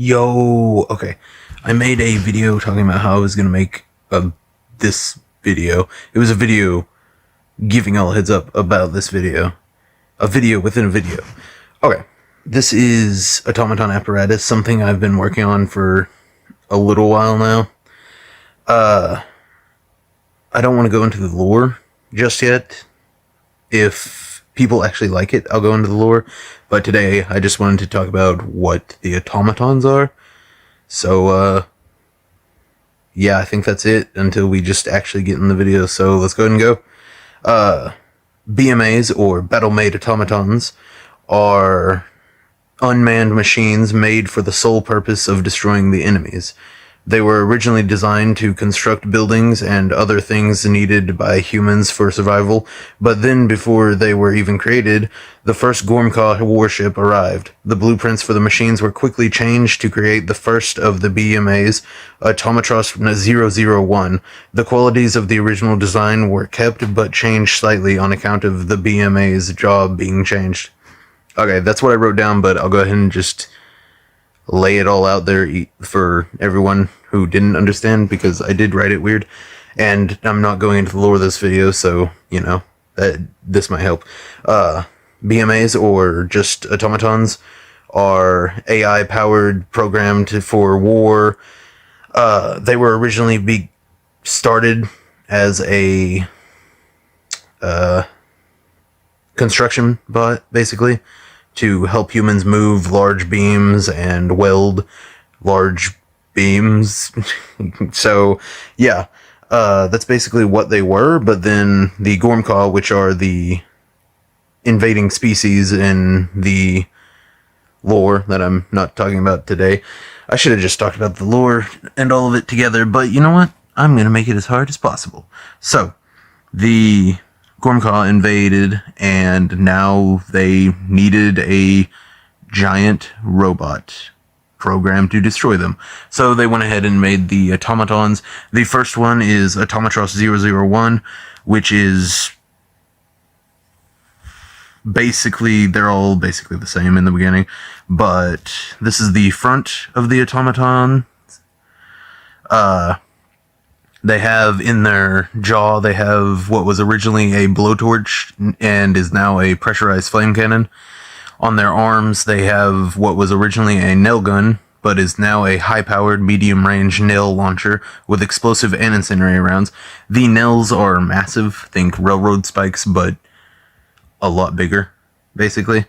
Yo, okay. I made a video talking about how I was gonna make this video. It was a video giving all a heads up about this video. A video within a video. Okay. This is Automaton Apparatus, something I've been working on for a little while now. I don't want to go into the lore just yet. If people actually like it, I'll go into the lore. But today, I just wanted to talk about what the automatons are. So, yeah, I think that's it until we just actually get in the video. So let's go ahead and go. BMAs, or battle-made automatons, are unmanned machines made for the sole purpose of destroying the enemies. They were originally designed to construct buildings and other things needed by humans for survival, but then before they were even created, the first Gormcaw warship arrived. The blueprints for the machines were quickly changed to create the first of the BMAs, Automaton 001. The qualities of the original design were kept, but changed slightly on account of the BMA's job being changed. Okay, that's what I wrote down, but I'll go ahead and just lay it all out there for everyone who didn't understand, because I did write it weird, and I'm not going into the lore of this video, so, you know, this might help. BMAs, or just automatons, are AI-powered, programmed for war. They were originally started as a construction bot, basically, to help humans move large beams and weld large beams. So, yeah, that's basically what they were. But then the Gormcaw, which are the invading species in the lore that I'm not talking about today. I should have just talked about the lore and all of it together, but you know what? I'm going to make it as hard as possible. So, the Gormcaw invaded, and now they needed a giant robot program to destroy them. So they went ahead and made the automatons. The first one is Automaton 001, which is basically, they're all basically the same in the beginning, but this is the front of the automaton. They have in their jaw, they have what was originally a blowtorch and is now a pressurized flame cannon. On their arms, they have what was originally a nail gun, but is now a high-powered, medium-range nail launcher with explosive and incendiary rounds. The nails are massive, think railroad spikes, but a lot bigger, basically.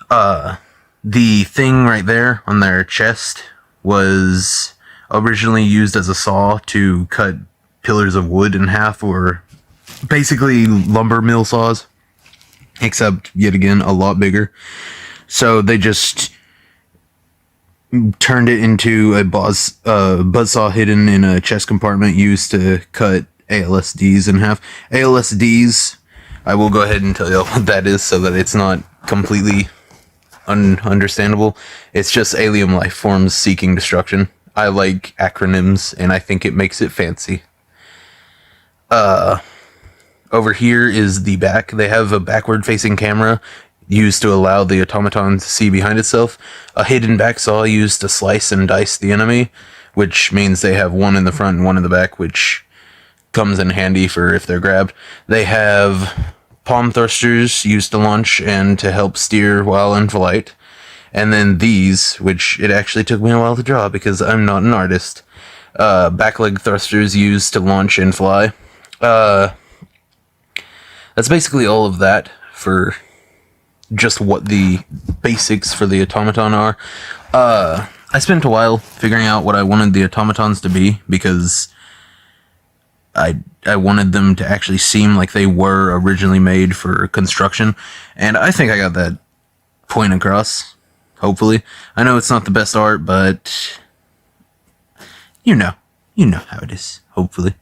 The thing right there on their chest was originally used as a saw to cut pillars of wood in half, or basically lumber mill saws, except yet again a lot bigger. So they just turned it into a buzzsaw hidden in a chest compartment used to cut ALSDs in half. ALSDs, I will go ahead and tell you what that is so that it's not completely ununderstandable. It's just alien life forms seeking destruction. I like acronyms, and I think it makes it fancy. Over here is the back. They have a backward-facing camera used to allow the automaton to see behind itself. A hidden back saw used to slice and dice the enemy, which means they have one in the front and one in the back, which comes in handy for if they're grabbed. They have palm thrusters used to launch and to help steer while in flight. And then these, which it actually took me a while to draw because I'm not an artist. Back leg thrusters used to launch and fly. That's basically all of that for just what the basics for the automaton are. I spent a while figuring out what I wanted the automatons to be, because I wanted them to actually seem like they were originally made for construction, and I think I got that point across, hopefully. I know it's not the best art, but you know how it is, hopefully.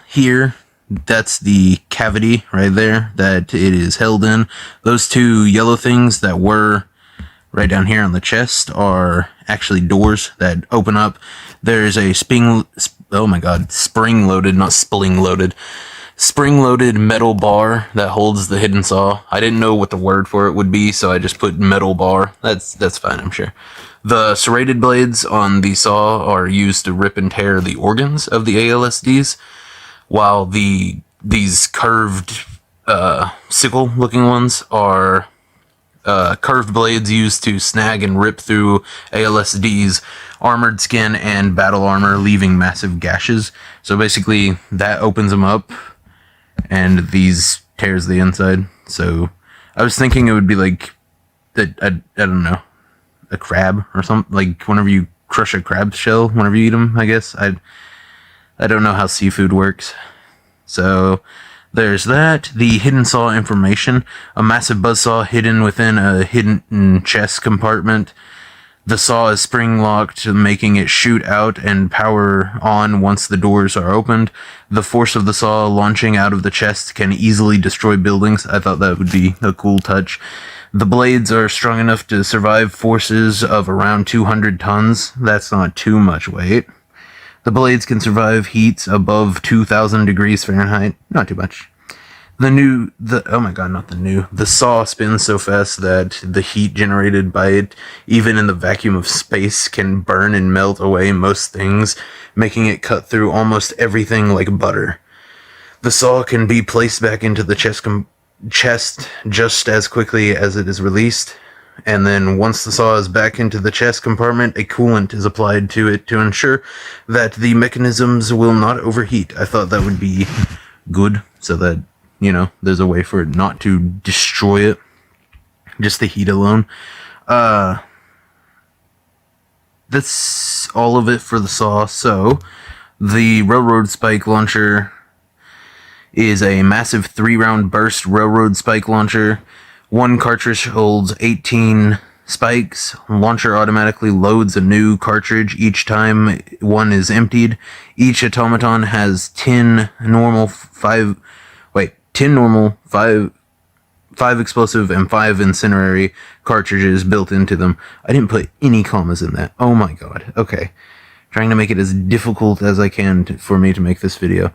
Here, that's the cavity right there that it is held in. Those two yellow things that were right down here on the chest are actually doors that open up. There's a spring-loaded, not spling-loaded, spring-loaded metal bar that holds the hidden saw. I didn't know what the word for it would be, so I just put metal bar. That's fine, I'm sure. The serrated blades on the saw are used to rip and tear the organs of the ALSDs, while these curved sickle-looking ones are curved blades used to snag and rip through ALSD's armored skin and battle armor, leaving massive gashes. So basically, that opens them up, and these tears the inside. So I was thinking it would be like, I don't know, a crab or something. Like whenever you crush a crab shell, whenever you eat them, I guess. I don't know how seafood works. So there's that. The hidden saw information. A massive buzzsaw hidden within a hidden chest compartment. The saw is spring locked, making it shoot out and power on once the doors are opened. The force of the saw launching out of the chest can easily destroy buildings. I thought that would be a cool touch. The blades are strong enough to survive forces of around 200 tons. That's not too much weight. The blades can survive heats above 2,000 degrees Fahrenheit. Not too much. The saw spins so fast that the heat generated by it, even in the vacuum of space, can burn and melt away most things, making it cut through almost everything like butter. The saw can be placed back into the chest just as quickly as it is released, and then once the saw is back into the chest compartment, a coolant is applied to it to ensure that the mechanisms will not overheat. I thought that would be good, so that, you know, there's a way for it not to destroy it. Just the heat alone. That's all of it for the saw. So, the railroad spike launcher is a massive 3-round burst railroad spike launcher. One cartridge holds 18 spikes. Launcher automatically loads a new cartridge each time one is emptied. Each automaton has 10 normal, 5 explosive, and 5 incendiary cartridges built into them. I didn't put any commas in that. Oh my god. Okay. Trying to make it as difficult as I can for me to make this video.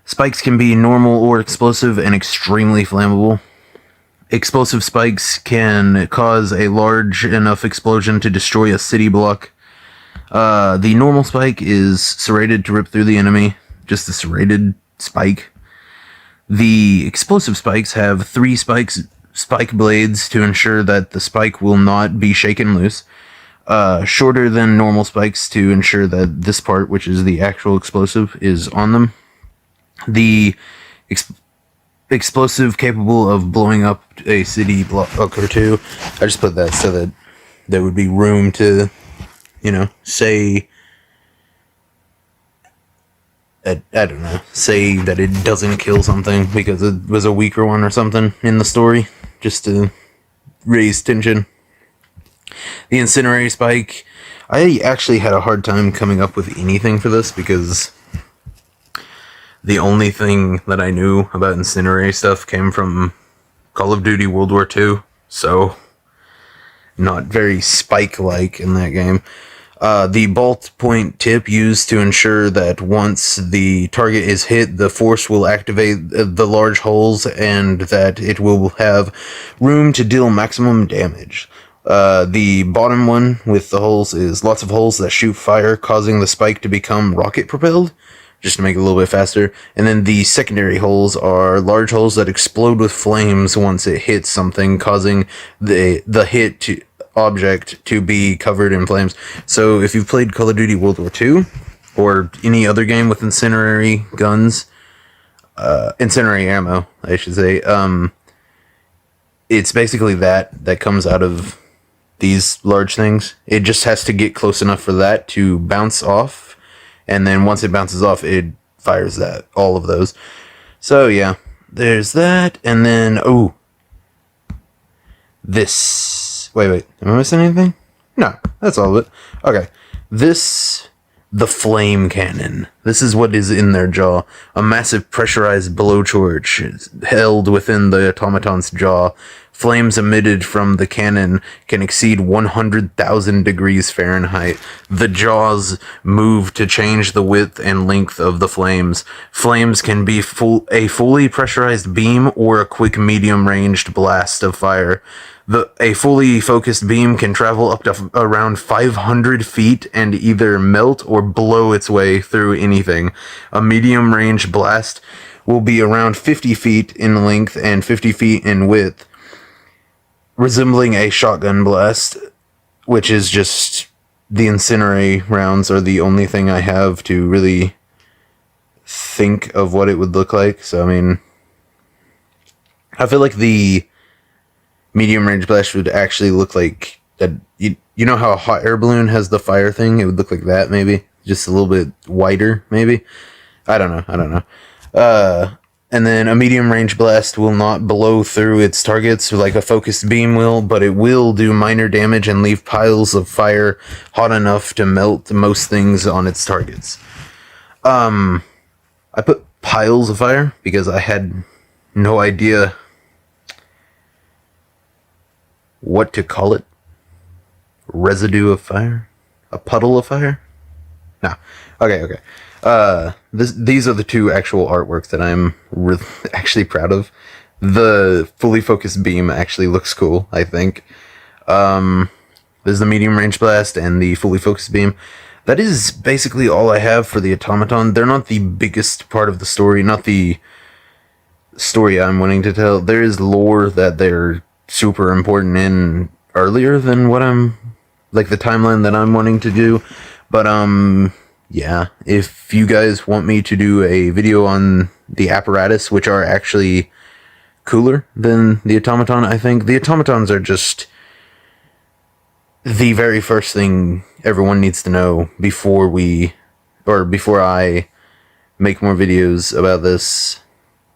Spikes can be normal or explosive and extremely flammable. Explosive spikes can cause a large enough explosion to destroy a city block. The normal spike is serrated to rip through the enemy. Just a serrated spike. The explosive spikes have 3 spike blades to ensure that the spike will not be shaken loose. Shorter than normal spikes to ensure that this part, which is the actual explosive, is on them. The explosive capable of blowing up a city block or two. I just put that so that there would be room to, you know, say... I don't know, say that it doesn't kill something because it was a weaker one or something in the story, just to raise tension. The incendiary spike, I actually had a hard time coming up with anything for this because the only thing that I knew about incendiary stuff came from Call of Duty World War II, so not very spike-like in that game. The bolt point tip used to ensure that once the target is hit, the force will activate the large holes and that it will have room to deal maximum damage. The bottom one with the holes is lots of holes that shoot fire, causing the spike to become rocket propelled, just to make it a little bit faster. And then the secondary holes are large holes that explode with flames once it hits something, causing the hit to object to be covered in flames. So if you've played Call of Duty World War II or any other game with incendiary guns, incendiary ammo, I should say, it's basically that comes out of these large things. It just has to get close enough for that to bounce off, and then once it bounces off, it fires all of those. So yeah, there's that, and then this. Wait, am I missing anything? No, that's all of it. Okay, the flame cannon. This is what is in their jaw. A massive pressurized blowtorch held within the automaton's jaw Flames emitted from the cannon can exceed 100,000 degrees Fahrenheit. The jaws move to change the width and length of the flames. Flames can be a fully pressurized beam or a quick medium-ranged blast of fire. A fully focused beam can travel up to around 500 feet and either melt or blow its way through anything. A medium-range blast will be around 50 feet in length and 50 feet in width, resembling a shotgun blast, which is just the incendiary rounds are the only thing I have to really think of what it would look like. So, I mean, I feel like the medium range blast would actually look like that. You know how a hot air balloon has the fire thing? It would look like that, maybe. Just a little bit wider, maybe. I don't know. And then a medium range blast will not blow through its targets like a focused beam will, but it will do minor damage and leave piles of fire hot enough to melt most things on its targets. I put piles of fire because I had no idea what to call it. Residue of fire? A puddle of fire? No. Okay. These are the two actual artworks that I'm actually proud of. The fully focused beam actually looks cool, I think. There's the medium range blast and the fully focused beam. That is basically all I have for the automaton. They're not the biggest part of the story, not the story I'm wanting to tell. There is lore that they're super important in earlier than what I'm, like the timeline that I'm wanting to do. But, yeah, if you guys want me to do a video on the apparatus, which are actually cooler than the automaton, I think. The automatons are just the very first thing everyone needs to know before I make more videos about this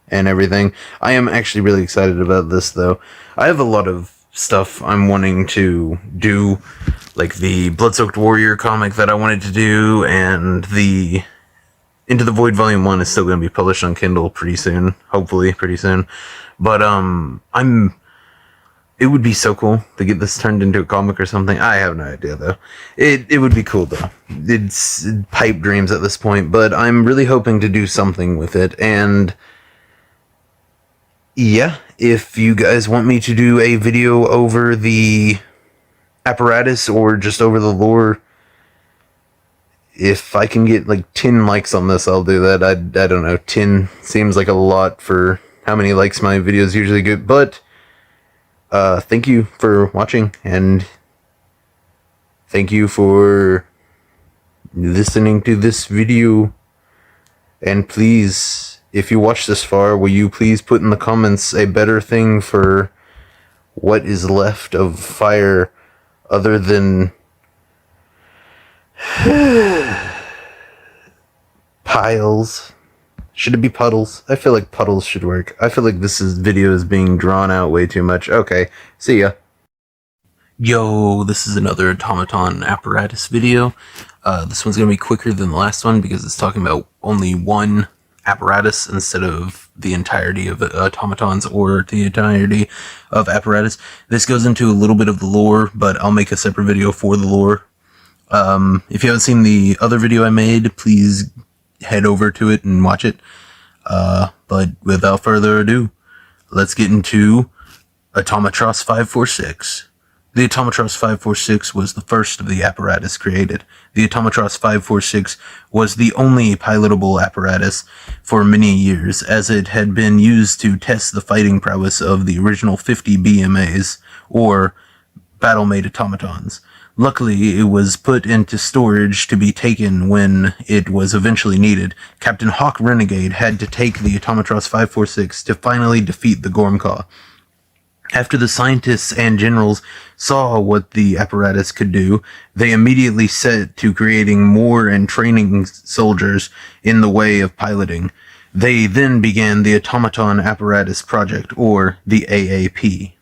and everything. I am actually really excited about this, though. I have a lot of stuff I'm wanting to do, like the Blood-Soaked Warrior comic that I wanted to do, and the Into the Void Volume 1 is still going to be published on Kindle pretty soon, hopefully pretty soon. But it would be so cool to get this turned into a comic or something. I have no idea, though. It would be cool, though. It's pipe dreams at this point, but I'm really hoping to do something with it. And yeah, if you guys want me to do a video over the apparatus or just over the lore, if I can get like 10 likes on this, I'll do that. I don't know, 10 seems like a lot for how many likes my videos usually get, but thank you for watching, and thank you for listening to this video. And please, if you watch this far, will you please put in the comments a better thing for what is left of fire other than piles? Should it be puddles? I feel like puddles should work. I feel like this video is being drawn out way too much. Okay, see ya. Yo, this is another Automaton apparatus video. This one's going to be quicker than the last one because it's talking about only one apparatus instead of the entirety of automatons or the entirety of apparatus. This goes into a little bit of the lore, but I'll make a separate video for the lore. If you haven't seen the other video I made, please head over to it and watch it. But without further ado, let's get into Automatros 546. The Automatros 546 was the first of the apparatus created. The Automatros 546 was the only pilotable apparatus for many years, as it had been used to test the fighting prowess of the original 50 BMAs, or battle-made automatons. Luckily, it was put into storage to be taken when it was eventually needed. Captain Hawk Renegade had to take the Automatros 546 to finally defeat the Gormcaw. After the scientists and generals saw what the apparatus could do, they immediately set to creating more and training soldiers in the way of piloting. They then began the Automaton Apparatus Project, or the AAP.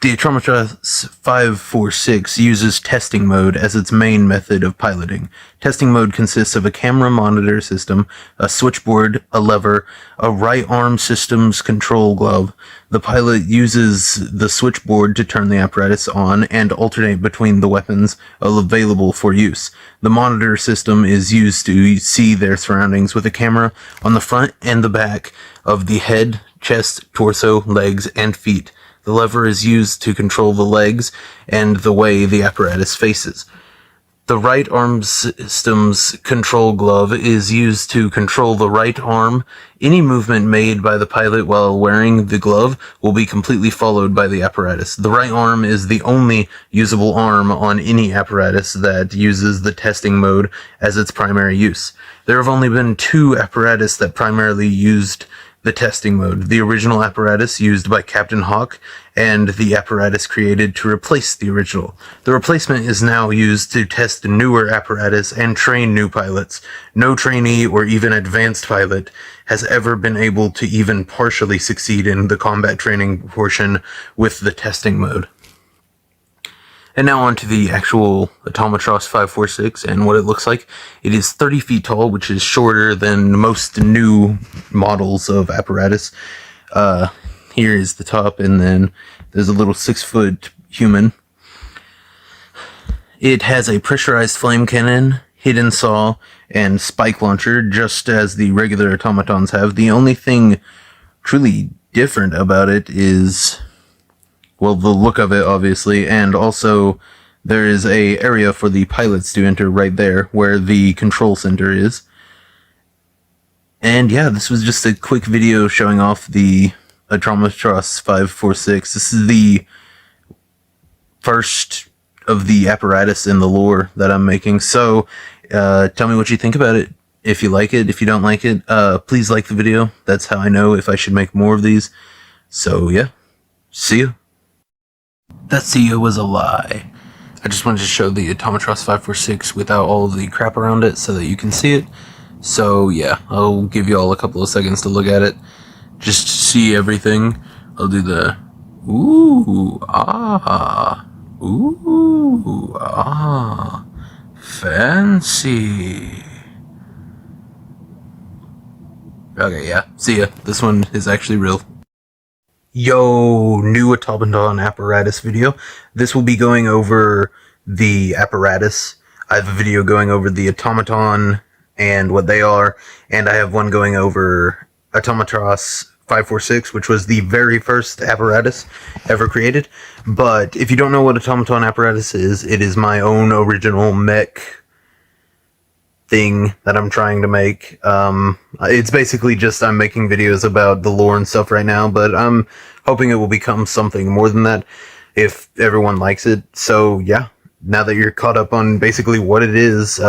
The Automaton 546 uses testing mode as its main method of piloting. Testing mode consists of a camera monitor system, a switchboard, a lever, a right arm systems control glove. The pilot uses the switchboard to turn the apparatus on and alternate between the weapons available for use. The monitor system is used to see their surroundings with a camera on the front and the back of the head, chest, torso, legs, and feet. The lever is used to control the legs and the way the apparatus faces. The right arm system's control glove is used to control the right arm. Any movement made by the pilot while wearing the glove will be completely followed by the apparatus. The right arm is the only usable arm on any apparatus that uses the testing mode as its primary use. There have only been 2 apparatus that primarily used the testing mode: the original apparatus used by Captain Hawk and the apparatus created to replace the original. The replacement is now used to test the newer apparatus and train new pilots. No trainee or even advanced pilot has ever been able to even partially succeed in the combat training portion with the testing mode. And now on to the actual Automaton 546 and what it looks like. It is 30 feet tall, which is shorter than most new models of apparatus. Here is the top, and then there's a little 6-foot human. It has a pressurized flame cannon, hidden saw, and spike launcher, just as the regular automatons have. The only thing truly different about it is, well, the look of it, obviously, and also there is a area for the pilots to enter right there, where the control center is. And yeah, this was just a quick video showing off the Automaton 546. This is the first of the apparatus in the lore that I'm making, so tell me what you think about it. If you like it, if you don't like it, please like the video. That's how I know if I should make more of these. So yeah, see you. That CEO was a lie. I just wanted to show the Automaton 546 without all of the crap around it so that you can see it. So yeah, I'll give you all a couple of seconds to look at it. Just to see everything. I'll do the ooh, ah, fancy. Okay, yeah, see ya. This one is actually real. Yo, new Automaton apparatus video. This will be going over the apparatus. I have a video going over the automaton and what they are, and I have one going over Automaton 546, which was the very first apparatus ever created. But if you don't know what Automaton apparatus is, it is my own original mech thing that I'm trying to make. It's basically just I'm making videos about the lore and stuff right now, but I'm hoping it will become something more than that if everyone likes it. So yeah, now that you're caught up on basically what it is,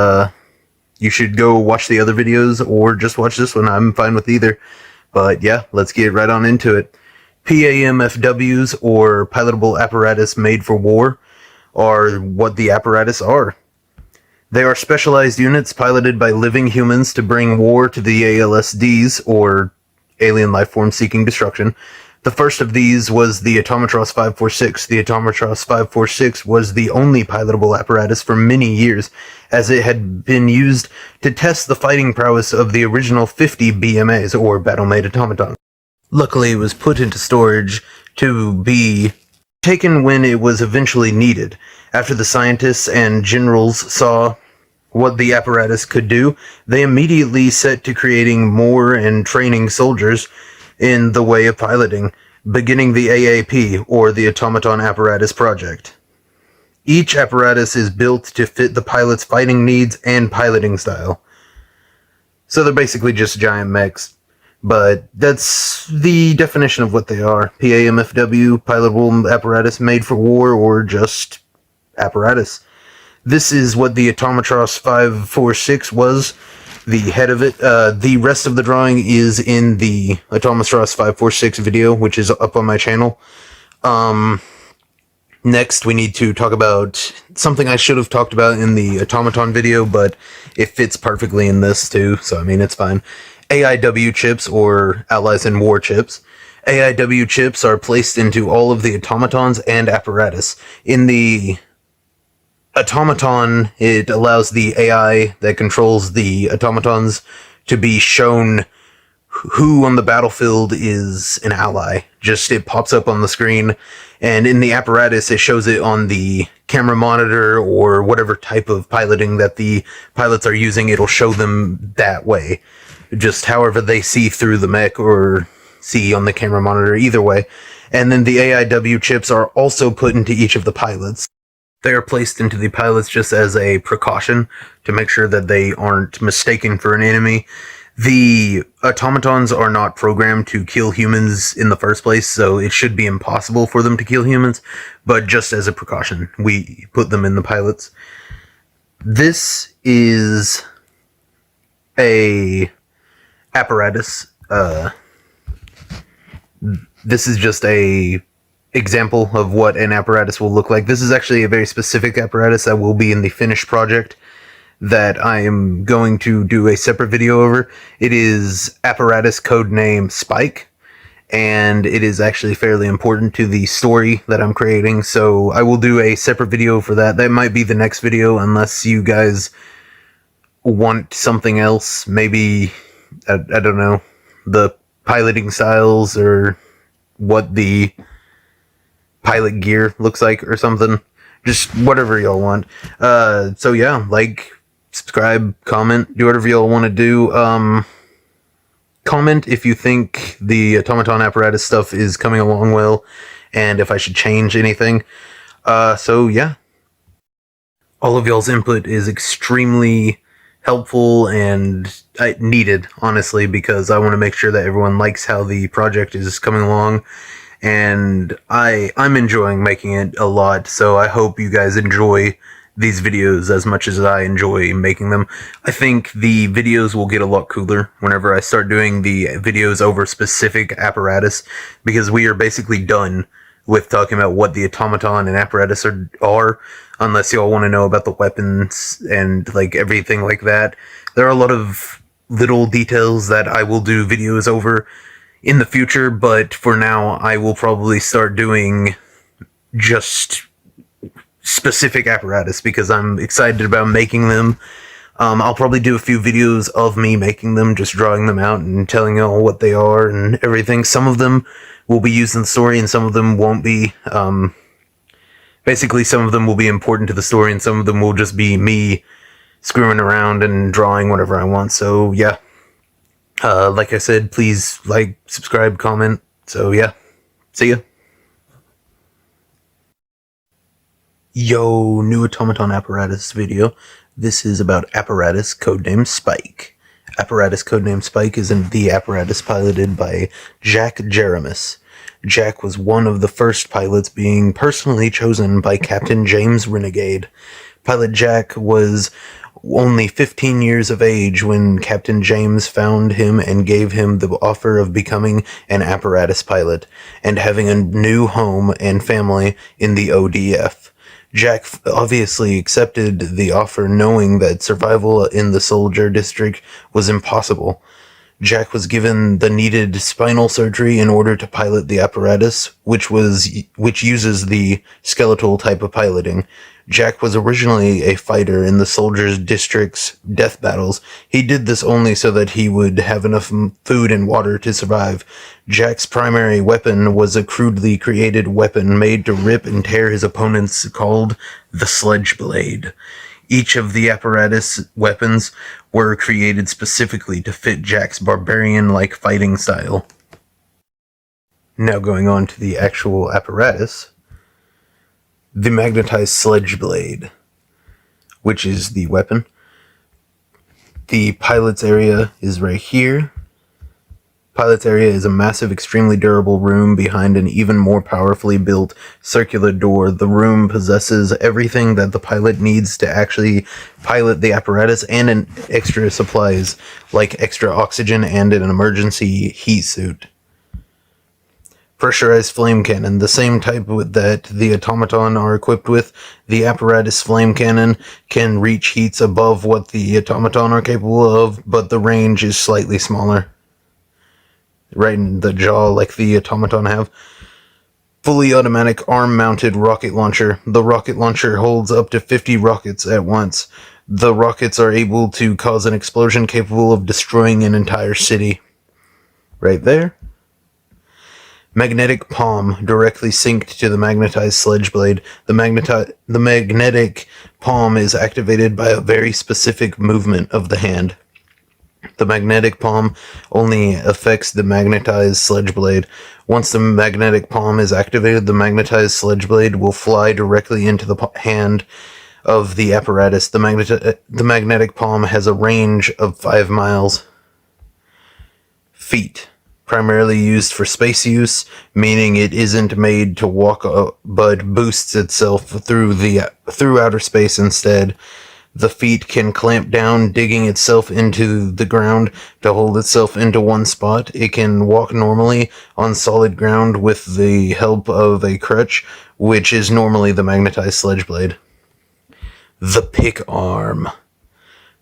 you should go watch the other videos or just watch this one. I'm fine with either. But yeah, let's get right on into it. PAMFWs, or pilotable apparatus made for war, are what the apparatus are. They are specialized units piloted by living humans to bring war to the ALSDs, or alien life forms seeking destruction. The first of these was the Automaton 546. The Automaton 546 was the only pilotable apparatus for many years, as it had been used to test the fighting prowess of the original 50 BMAs, or battle-made automatons. Luckily, it was put into storage to be taken when it was eventually needed. After the scientists and generals saw what the apparatus could do, they immediately set to creating more and training soldiers in the way of piloting, beginning the AAP, or the Automaton Apparatus Project. Each apparatus is built to fit the pilot's fighting needs and piloting style. So they're basically just giant mechs. But that's the definition of what they are. PAMFW, pilotable apparatus made for war, or just apparatus. This is what the Automaton 546 was, the head of it. The rest of the drawing is in the Automaton 546 video, which is up on my channel. Next, we need to talk about something I should have talked about in the Automaton video, but it fits perfectly in this too, so I mean, it's fine. AIW chips, or Allies in War chips. AIW chips are placed into all of the automatons and apparatus. In the automaton, it allows the AI that controls the automatons to be shown who on the battlefield is an ally. Just it pops up on the screen, and in the apparatus it shows it on the camera monitor or whatever type of piloting that the pilots are using. It'll show them that way, just however they see through the mech or see on the camera monitor, either way. And then the AIW chips are also put into each of the pilots. They are placed into the pilots just as a precaution to make sure that they aren't mistaken for an enemy. The automatons are not programmed to kill humans in the first place, so it should be impossible for them to kill humans, but just as a precaution, we put them in the pilots. This is a apparatus. This is just a example of what an apparatus will look like. This is actually a very specific apparatus that will be in the finished project that I am going to do a separate video over. It is apparatus codename Spike, and it is actually fairly important to the story that I'm creating, so I will do a separate video for that. That might be the next video, unless you guys want something else. Maybe, I don't know, the piloting styles or what the pilot gear looks like or something. Just whatever y'all want. So yeah, like, subscribe, comment, do whatever y'all want to do. Comment if you think the automaton apparatus stuff is coming along well, and if I should change anything. So yeah. All of y'all's input is extremely helpful and needed, honestly, because I want to make sure that everyone likes how the project is coming along, and I'm enjoying making it a lot, so I hope you guys enjoy these videos as much as I enjoy making them. I think the videos will get a lot cooler whenever I start doing the videos over specific apparatus, because we are basically done with talking about what the automaton and apparatus are, unless y'all want to know about the weapons and like everything like that. There are a lot of little details that I will do videos over in the future, but for now I will probably start doing just specific apparatus because I'm excited about making them. I'll probably do a few videos of me making them, just drawing them out and telling you all what they are and everything. Some of them will be used in the story and some of them won't be. Basically, some of them will be important to the story and some of them will just be me screwing around and drawing whatever I want. So yeah, like I said, please like, subscribe, comment. So yeah, see ya. Yo, new automaton apparatus video. This is about apparatus codename Spike. Apparatus codename Spike is in the apparatus piloted by Jack Jeremis. Jack was one of the first pilots being personally chosen by Captain James Renegade. Pilot Jack was only 15 years of age when Captain James found him and gave him the offer of becoming an apparatus pilot and having a new home and family in the ODF. Jack obviously accepted the offer knowing that survival in the soldier district was impossible. Jack was given the needed spinal surgery in order to pilot the apparatus, which uses the skeletal type of piloting. Jack was originally a fighter in the soldiers' district's death battles. He did this only so that he would have enough food and water to survive. Jack's primary weapon was a crudely created weapon made to rip and tear his opponents called the Sledge Blade. Each of the apparatus weapons were created specifically to fit Jack's barbarian-like fighting style. Now going on to the actual apparatus. The magnetized Sledge Blade, which is the weapon. The pilot's area is right here. Pilot's area is a massive, extremely durable room behind an even more powerfully built circular door. The room possesses everything that the pilot needs to actually pilot the apparatus and an extra supplies, like extra oxygen and an emergency heat suit. Pressurized flame cannon, the same type that the automaton are equipped with. The apparatus flame cannon can reach heats above what the automaton are capable of, but the range is slightly smaller. right in the jaw like the Automaton have. Fully automatic arm-mounted rocket launcher. The rocket launcher holds up to 50 rockets at once. The rockets are able to cause an explosion capable of destroying an entire city. Right there. Magnetic palm, directly synced to the magnetized sledge blade. The magnetic palm is activated by a very specific movement of the hand. The magnetic palm only affects the magnetized sledge blade. Once the magnetic palm is activated, the magnetized sledge blade will fly directly into the hand of the apparatus. The magnetic palm has a range of 5 miles. Feet. Primarily used for space use, meaning it isn't made to walk but boosts itself through outer space instead. The feet can clamp down, digging itself into the ground to hold itself into one spot. It can walk normally on solid ground with the help of a crutch, which is normally the magnetized sledge blade. The pick arm.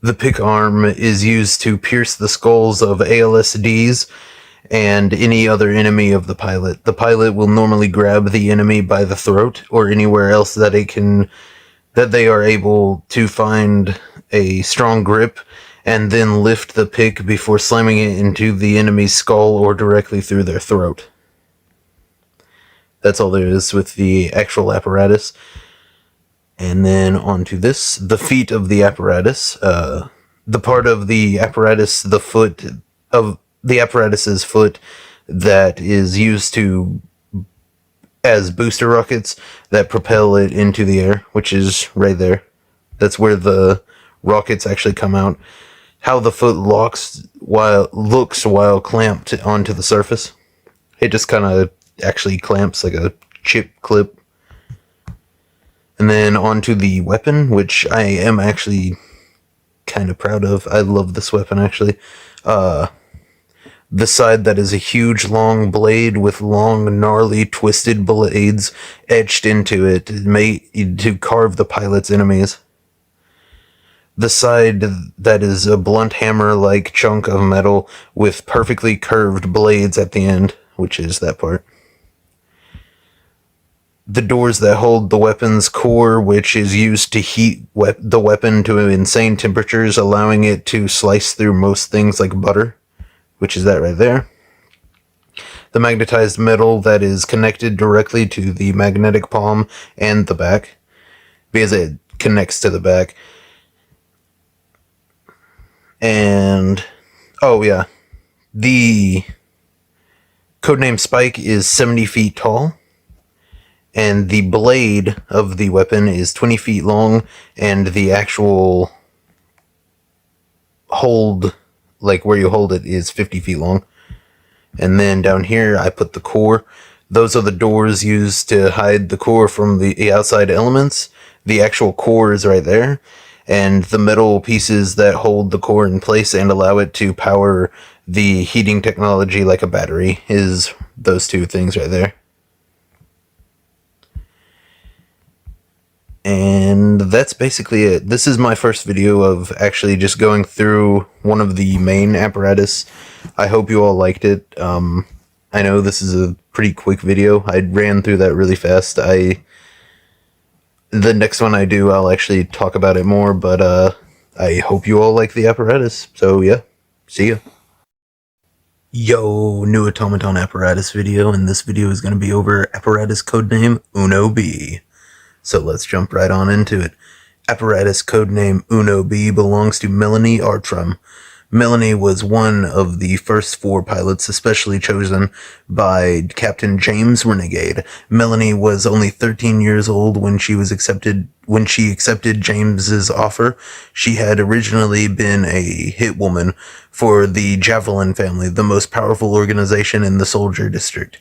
The pick arm is used to pierce the skulls of ALSDs and any other enemy of the pilot. The pilot will normally grab the enemy by the throat or anywhere else that they are able to find a strong grip, and then lift the pick before slamming it into the enemy's skull or directly through their throat. That's all there is with the actual apparatus. And then onto this, the feet of the apparatus. The part of the apparatus, the foot of the apparatus's foot that is used as booster rockets that propel it into the air, which is right there. That's where the rockets actually come out. How the foot looks while clamped onto the surface. It just kind of actually clamps like a chip clip. And then onto the weapon, which I am actually kind of proud of. I love this weapon, actually. The side that is a huge long blade with long, gnarly, twisted blades etched into it to carve the pilot's enemies. The side that is a blunt hammer-like chunk of metal with perfectly curved blades at the end, which is that part. The doors that hold the weapon's core, which is used to heat the weapon to insane temperatures, allowing it to slice through most things like butter, which is that right there. The magnetized metal that is connected directly to the magnetic palm and the back, because it connects to the back. And, oh yeah, the codename Spike is 70 feet tall, and the blade of the weapon is 20 feet long, and the actual hold, like where you hold it, is 50 feet long. And then down here I put the core. Those are the doors used to hide the core from the outside elements. The actual core is right there, and the metal pieces that hold the core in place and allow it to power the heating technology like a battery is those two things right there. And that's basically it. This is my first video of actually just going through one of the main apparatus. I hope you all liked it. I know this is a pretty quick video. I ran through that really fast. The next one I do, I'll actually talk about it more, but I hope you all like the apparatus. So yeah, see ya. Yo, new Automaton apparatus video, and this video is going to be over apparatus codename Uno B. So let's jump right on into it. Apparatus codename Uno B belongs to Melanie Artrum. Melanie was one of the first 4 pilots especially chosen by Captain James Renegade. Melanie was only 13 years old when she accepted James's offer. She had originally been a hit woman for the Javelin family, the most powerful organization in the soldier district,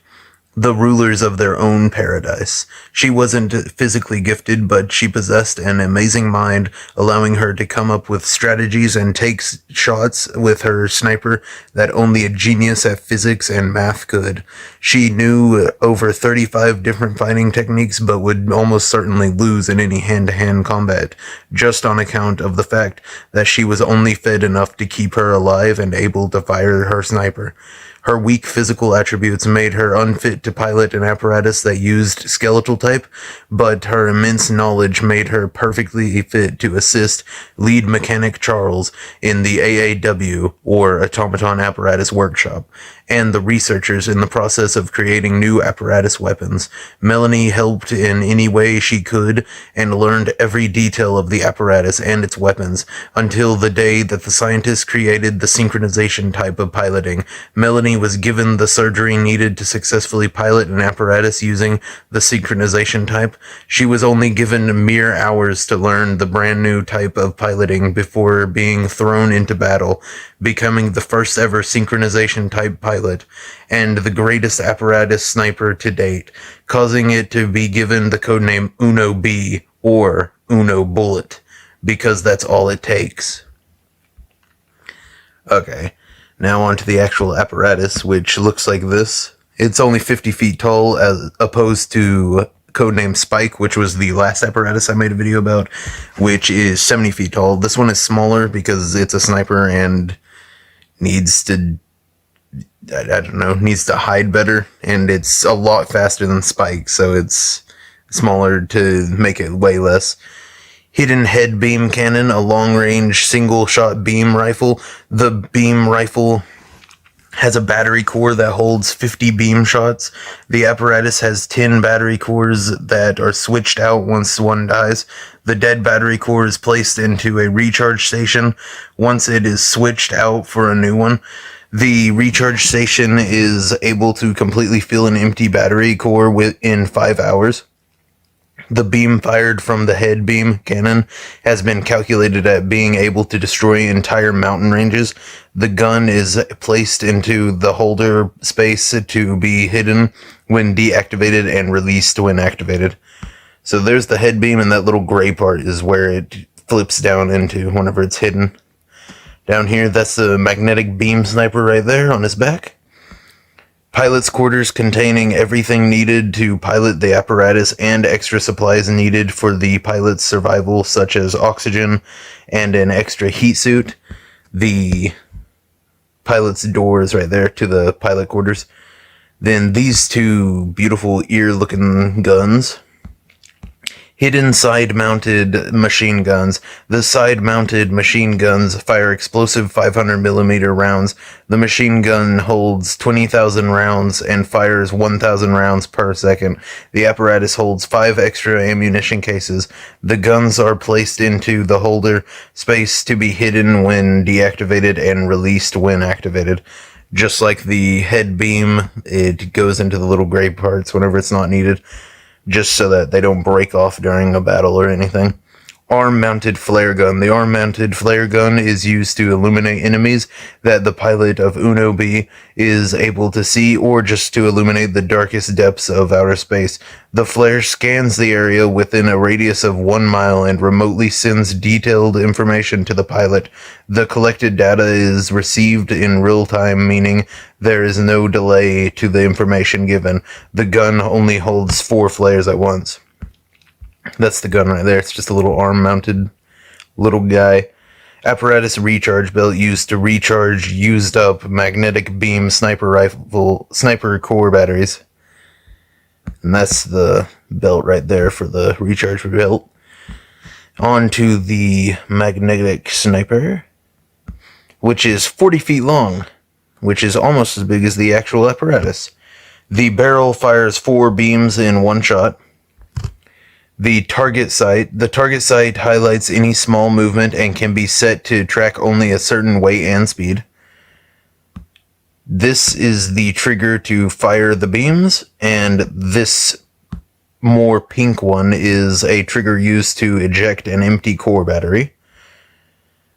the rulers of their own paradise. She wasn't physically gifted, but she possessed an amazing mind, allowing her to come up with strategies and take shots with her sniper that only a genius at physics and math could. She knew over 35 different fighting techniques, but would almost certainly lose in any hand-to-hand combat, just on account of the fact that she was only fed enough to keep her alive and able to fire her sniper. Her weak physical attributes made her unfit to pilot an apparatus that used skeletal type, but her immense knowledge made her perfectly fit to assist lead mechanic Charles in the AAW, or Automaton Apparatus Workshop, and the researchers in the process of creating new apparatus weapons. Melanie helped in any way she could and learned every detail of the apparatus and its weapons until the day that the scientists created the synchronization type of piloting. Melanie was given the surgery needed to successfully pilot an apparatus using the synchronization type. She was only given mere hours to learn the brand new type of piloting before being thrown into battle, becoming the first ever synchronization type pilot and the greatest apparatus sniper to date, causing it to be given the codename Uno B, or Uno Bullet, because that's all it takes. Okay, now on to the actual apparatus, which looks like this. It's only 50 feet tall, as opposed to codename Spike, which was the last apparatus I made a video about, which is 70 feet tall. This one is smaller because it's a sniper and needs to, I don't know, needs to hide better, and it's a lot faster than Spike, so it's smaller to make it weigh less. Hidden head beam cannon, a long-range single-shot beam rifle. The beam rifle has a battery core that holds 50 beam shots. The apparatus has 10 battery cores that are switched out once one dies. The dead battery core is placed into a recharge station once it is switched out for a new one. The recharge station is able to completely fill an empty battery core within 5 hours. The beam fired from the head beam cannon has been calculated at being able to destroy entire mountain ranges. The gun is placed into the holder space to be hidden when deactivated and released when activated. So there's the head beam, and that little gray part is where it flips down into whenever it's hidden. Down here, that's the magnetic beam sniper right there on his back. Pilot's quarters containing everything needed to pilot the apparatus and extra supplies needed for the pilot's survival, such as oxygen and an extra heat suit. The pilot's door is right there to the pilot quarters. Then these two beautiful ear-looking guns. Hidden side-mounted machine guns. The side-mounted machine guns fire explosive 500mm rounds. The machine gun holds 20,000 rounds and fires 1,000 rounds per second. The apparatus holds 5 extra ammunition cases. The guns are placed into the holder space to be hidden when deactivated and released when activated. Just like the head beam, it goes into the little gray parts whenever it's not needed, just so that they don't break off during a battle or anything. Arm-mounted flare gun. The arm-mounted flare gun is used to illuminate enemies that the pilot of Uno B is able to see, or just to illuminate the darkest depths of outer space. The flare scans the area within a radius of 1 mile and remotely sends detailed information to the pilot. The collected data is received in real time, meaning there is no delay to the information given. The gun only holds 4 flares at once. That's the gun right there. It's just a little arm-mounted little guy. Apparatus recharge belt used to recharge used up magnetic beam sniper core batteries. And that's the belt right there for the recharge belt. On to the magnetic sniper, which is 40 feet long, which is almost as big as the actual apparatus. The barrel fires 4 beams in one shot. The target sight highlights any small movement and can be set to track only a certain weight and speed. This is the trigger to fire the beams, and this more pink one is a trigger used to eject an empty core battery.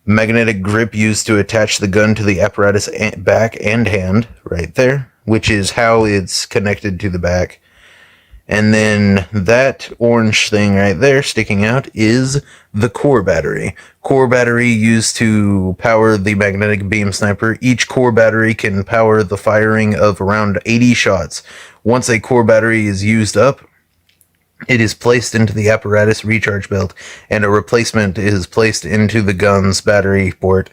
Magnetic grip used to attach the gun to the apparatus back and hand, right there, which is how it's connected to the back. And then that orange thing right there sticking out is the core battery. Core battery used to power the magnetic beam sniper. Each core battery can power the firing of around 80 shots. Once a core battery is used up, it is placed into the apparatus recharge belt, and a replacement is placed into the gun's battery port.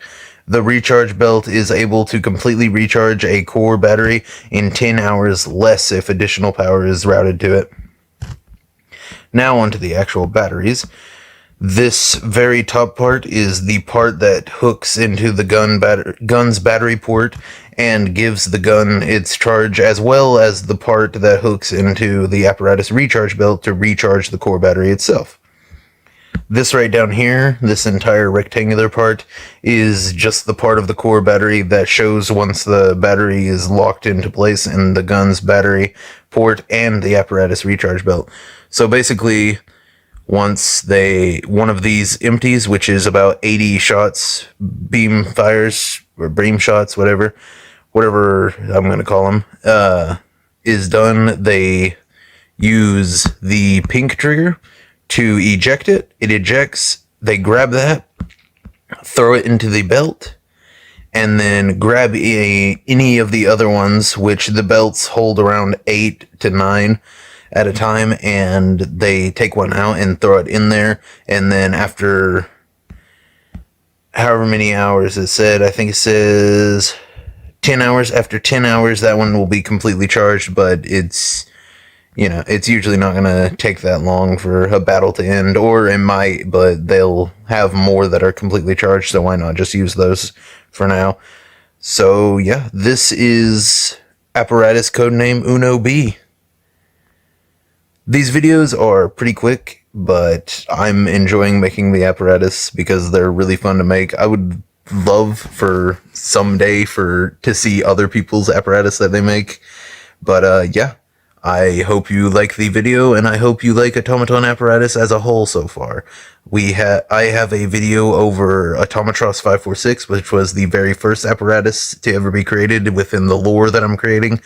The recharge belt is able to completely recharge a core battery in 10 hours less if additional power is routed to it. Now onto the actual batteries. This very top part is the part that hooks into the gun's battery port and gives the gun its charge, as well as the part that hooks into the apparatus recharge belt to recharge the core battery itself. This right down here, this entire rectangular part, is just the part of the core battery that shows once the battery is locked into place in the gun's battery port and the apparatus recharge belt. So basically, once one of these empties, which is about 80 shots, beam fires, or beam shots, whatever I'm going to call them, is done, they use the pink trigger to eject it. It ejects, they grab that, throw it into the belt, and then grab any of the other ones, which the belts hold around 8 to 9 at a time, and they take one out and throw it in there, and then after however many hours it said, I think it says 10 hours, after 10 hours that one will be completely charged, but it's usually not going to take that long for a battle to end, or it might, but they'll have more that are completely charged, so why not just use those for now. So yeah, this is Apparatus codename Uno B. These videos are pretty quick, but I'm enjoying making the apparatus because they're really fun to make. I would love for someday to see other people's apparatus that they make. But yeah, I hope you like the video, and I hope you like Automaton apparatus as a whole so far. I have a video over Automaton 546, which was the very first apparatus to ever be created within the lore that I'm creating,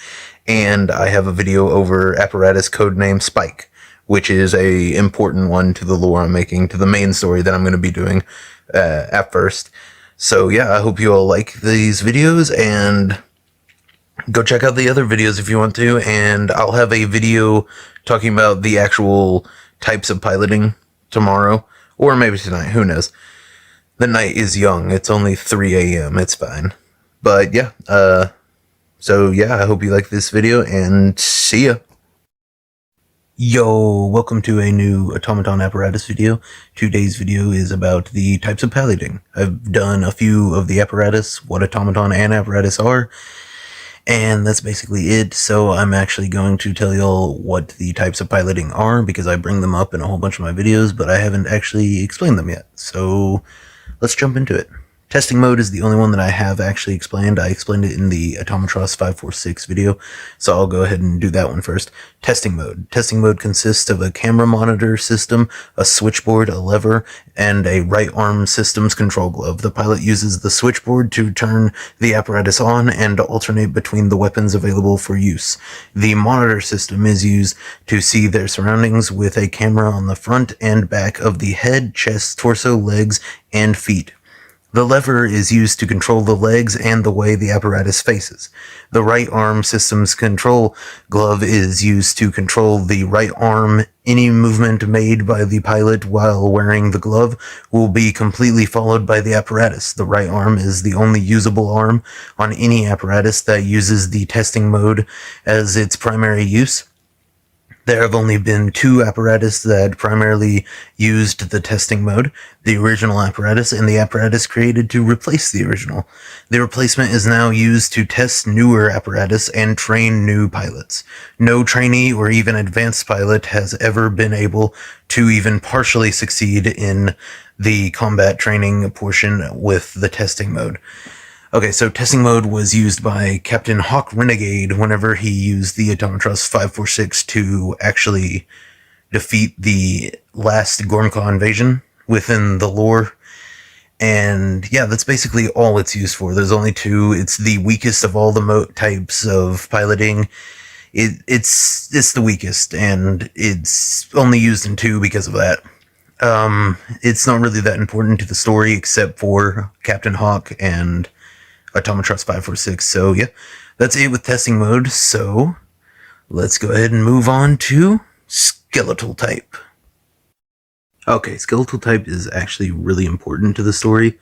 and I have a video over apparatus codename Spike, which is a important one to the lore I'm making, to the main story that I'm going to be doing at first. So yeah, I hope you all like these videos, and go check out the other videos if you want to, and I'll have a video talking about the actual types of piloting tomorrow, or maybe tonight, who knows. The night is young, it's only 3 a.m., it's fine. But yeah, so yeah, I hope you like this video, and see ya! Yo, welcome to a new Automaton apparatus video. Today's video is about the types of piloting. I've done a few of the apparatus, what automaton and apparatus are, and that's basically it. So I'm actually going to tell y'all what the types of piloting are, because I bring them up in a whole bunch of my videos, but I haven't actually explained them yet. So let's jump into it. Testing mode is the only one that I have actually explained. I explained it in the Automaton 546 video, so I'll go ahead and do that one first. Testing mode. Testing mode consists of a camera monitor system, a switchboard, a lever, and a right arm systems control glove. The pilot uses the switchboard to turn the apparatus on and alternate between the weapons available for use. The monitor system is used to see their surroundings with a camera on the front and back of the head, chest, torso, legs, and feet. The lever is used to control the legs and the way the apparatus faces. The right arm systems control glove is used to control the right arm. Any movement made by the pilot while wearing the glove will be completely followed by the apparatus. The right arm is the only usable arm on any apparatus that uses the testing mode as its primary use. There have only been 2 apparatus that primarily used the testing mode, the original apparatus and the apparatus created to replace the original. The replacement is now used to test newer apparatus and train new pilots. No trainee or even advanced pilot has ever been able to even partially succeed in the combat training portion with the testing mode. Okay, so testing mode was used by Captain Hawk Renegade whenever he used the Automaton 546 to actually defeat the last Gormclaw invasion within the lore. And yeah, that's basically all it's used for. There's only 2. It's the weakest of all the types of piloting. It's the weakest, and it's only used in 2 because of that. It's not really that important to the story except for Captain Hawk and Automaton 546. So yeah, that's it with testing mode. So let's go ahead and move on to skeletal type. Okay, skeletal type is actually really important to the story,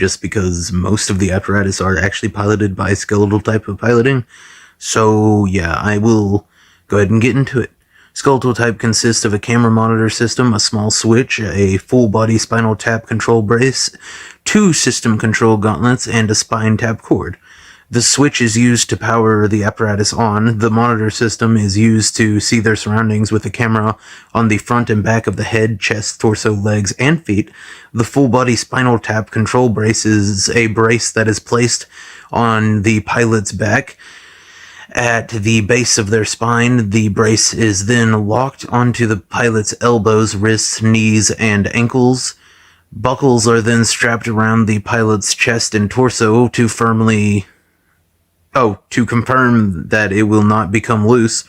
just because most of the apparatus are actually piloted by skeletal type of piloting. So yeah, I will go ahead and get into it. Skeletal type consists of a camera monitor system, a small switch, a full-body spinal tap control brace, 2 system control gauntlets, and a spine tap cord. The switch is used to power the apparatus on. The monitor system is used to see their surroundings with the camera on the front and back of the head, chest, torso, legs, and feet. The full-body spinal tap control brace is a brace that is placed on the pilot's back at the base of their spine. The brace is then locked onto the pilot's elbows, wrists, knees, and ankles. Buckles are then strapped around the pilot's chest and torso to confirm that it will not become loose.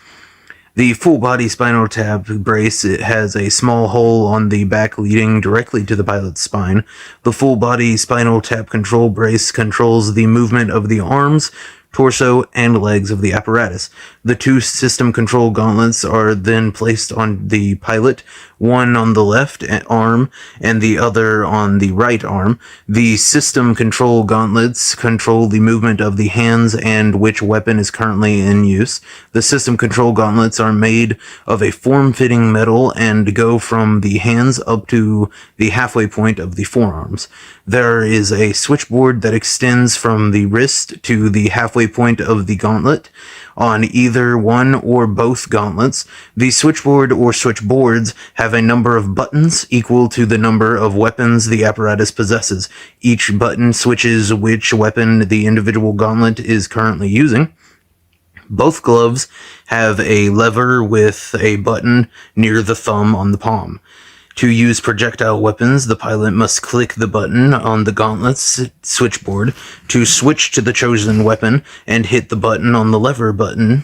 The full-body spinal tap brace has a small hole on the back leading directly to the pilot's spine. The full-body spinal tap control brace controls the movement of the arms, torso, and legs of the apparatus. The 2 system control gauntlets are then placed on the pilot, one on the left arm and the other on the right arm. The system control gauntlets control the movement of the hands and which weapon is currently in use. The system control gauntlets are made of a form-fitting metal and go from the hands up to the halfway point of the forearms. There is a switchboard that extends from the wrist to the halfway point of the gauntlet. On either one or both gauntlets, the switchboard or switchboards have a number of buttons equal to the number of weapons the apparatus possesses. Each button switches which weapon the individual gauntlet is currently using. Both gloves have a lever with a button near the thumb on the palm. To use projectile weapons, the pilot must click the button on the gauntlet's switchboard to switch to the chosen weapon and hit the button on the lever button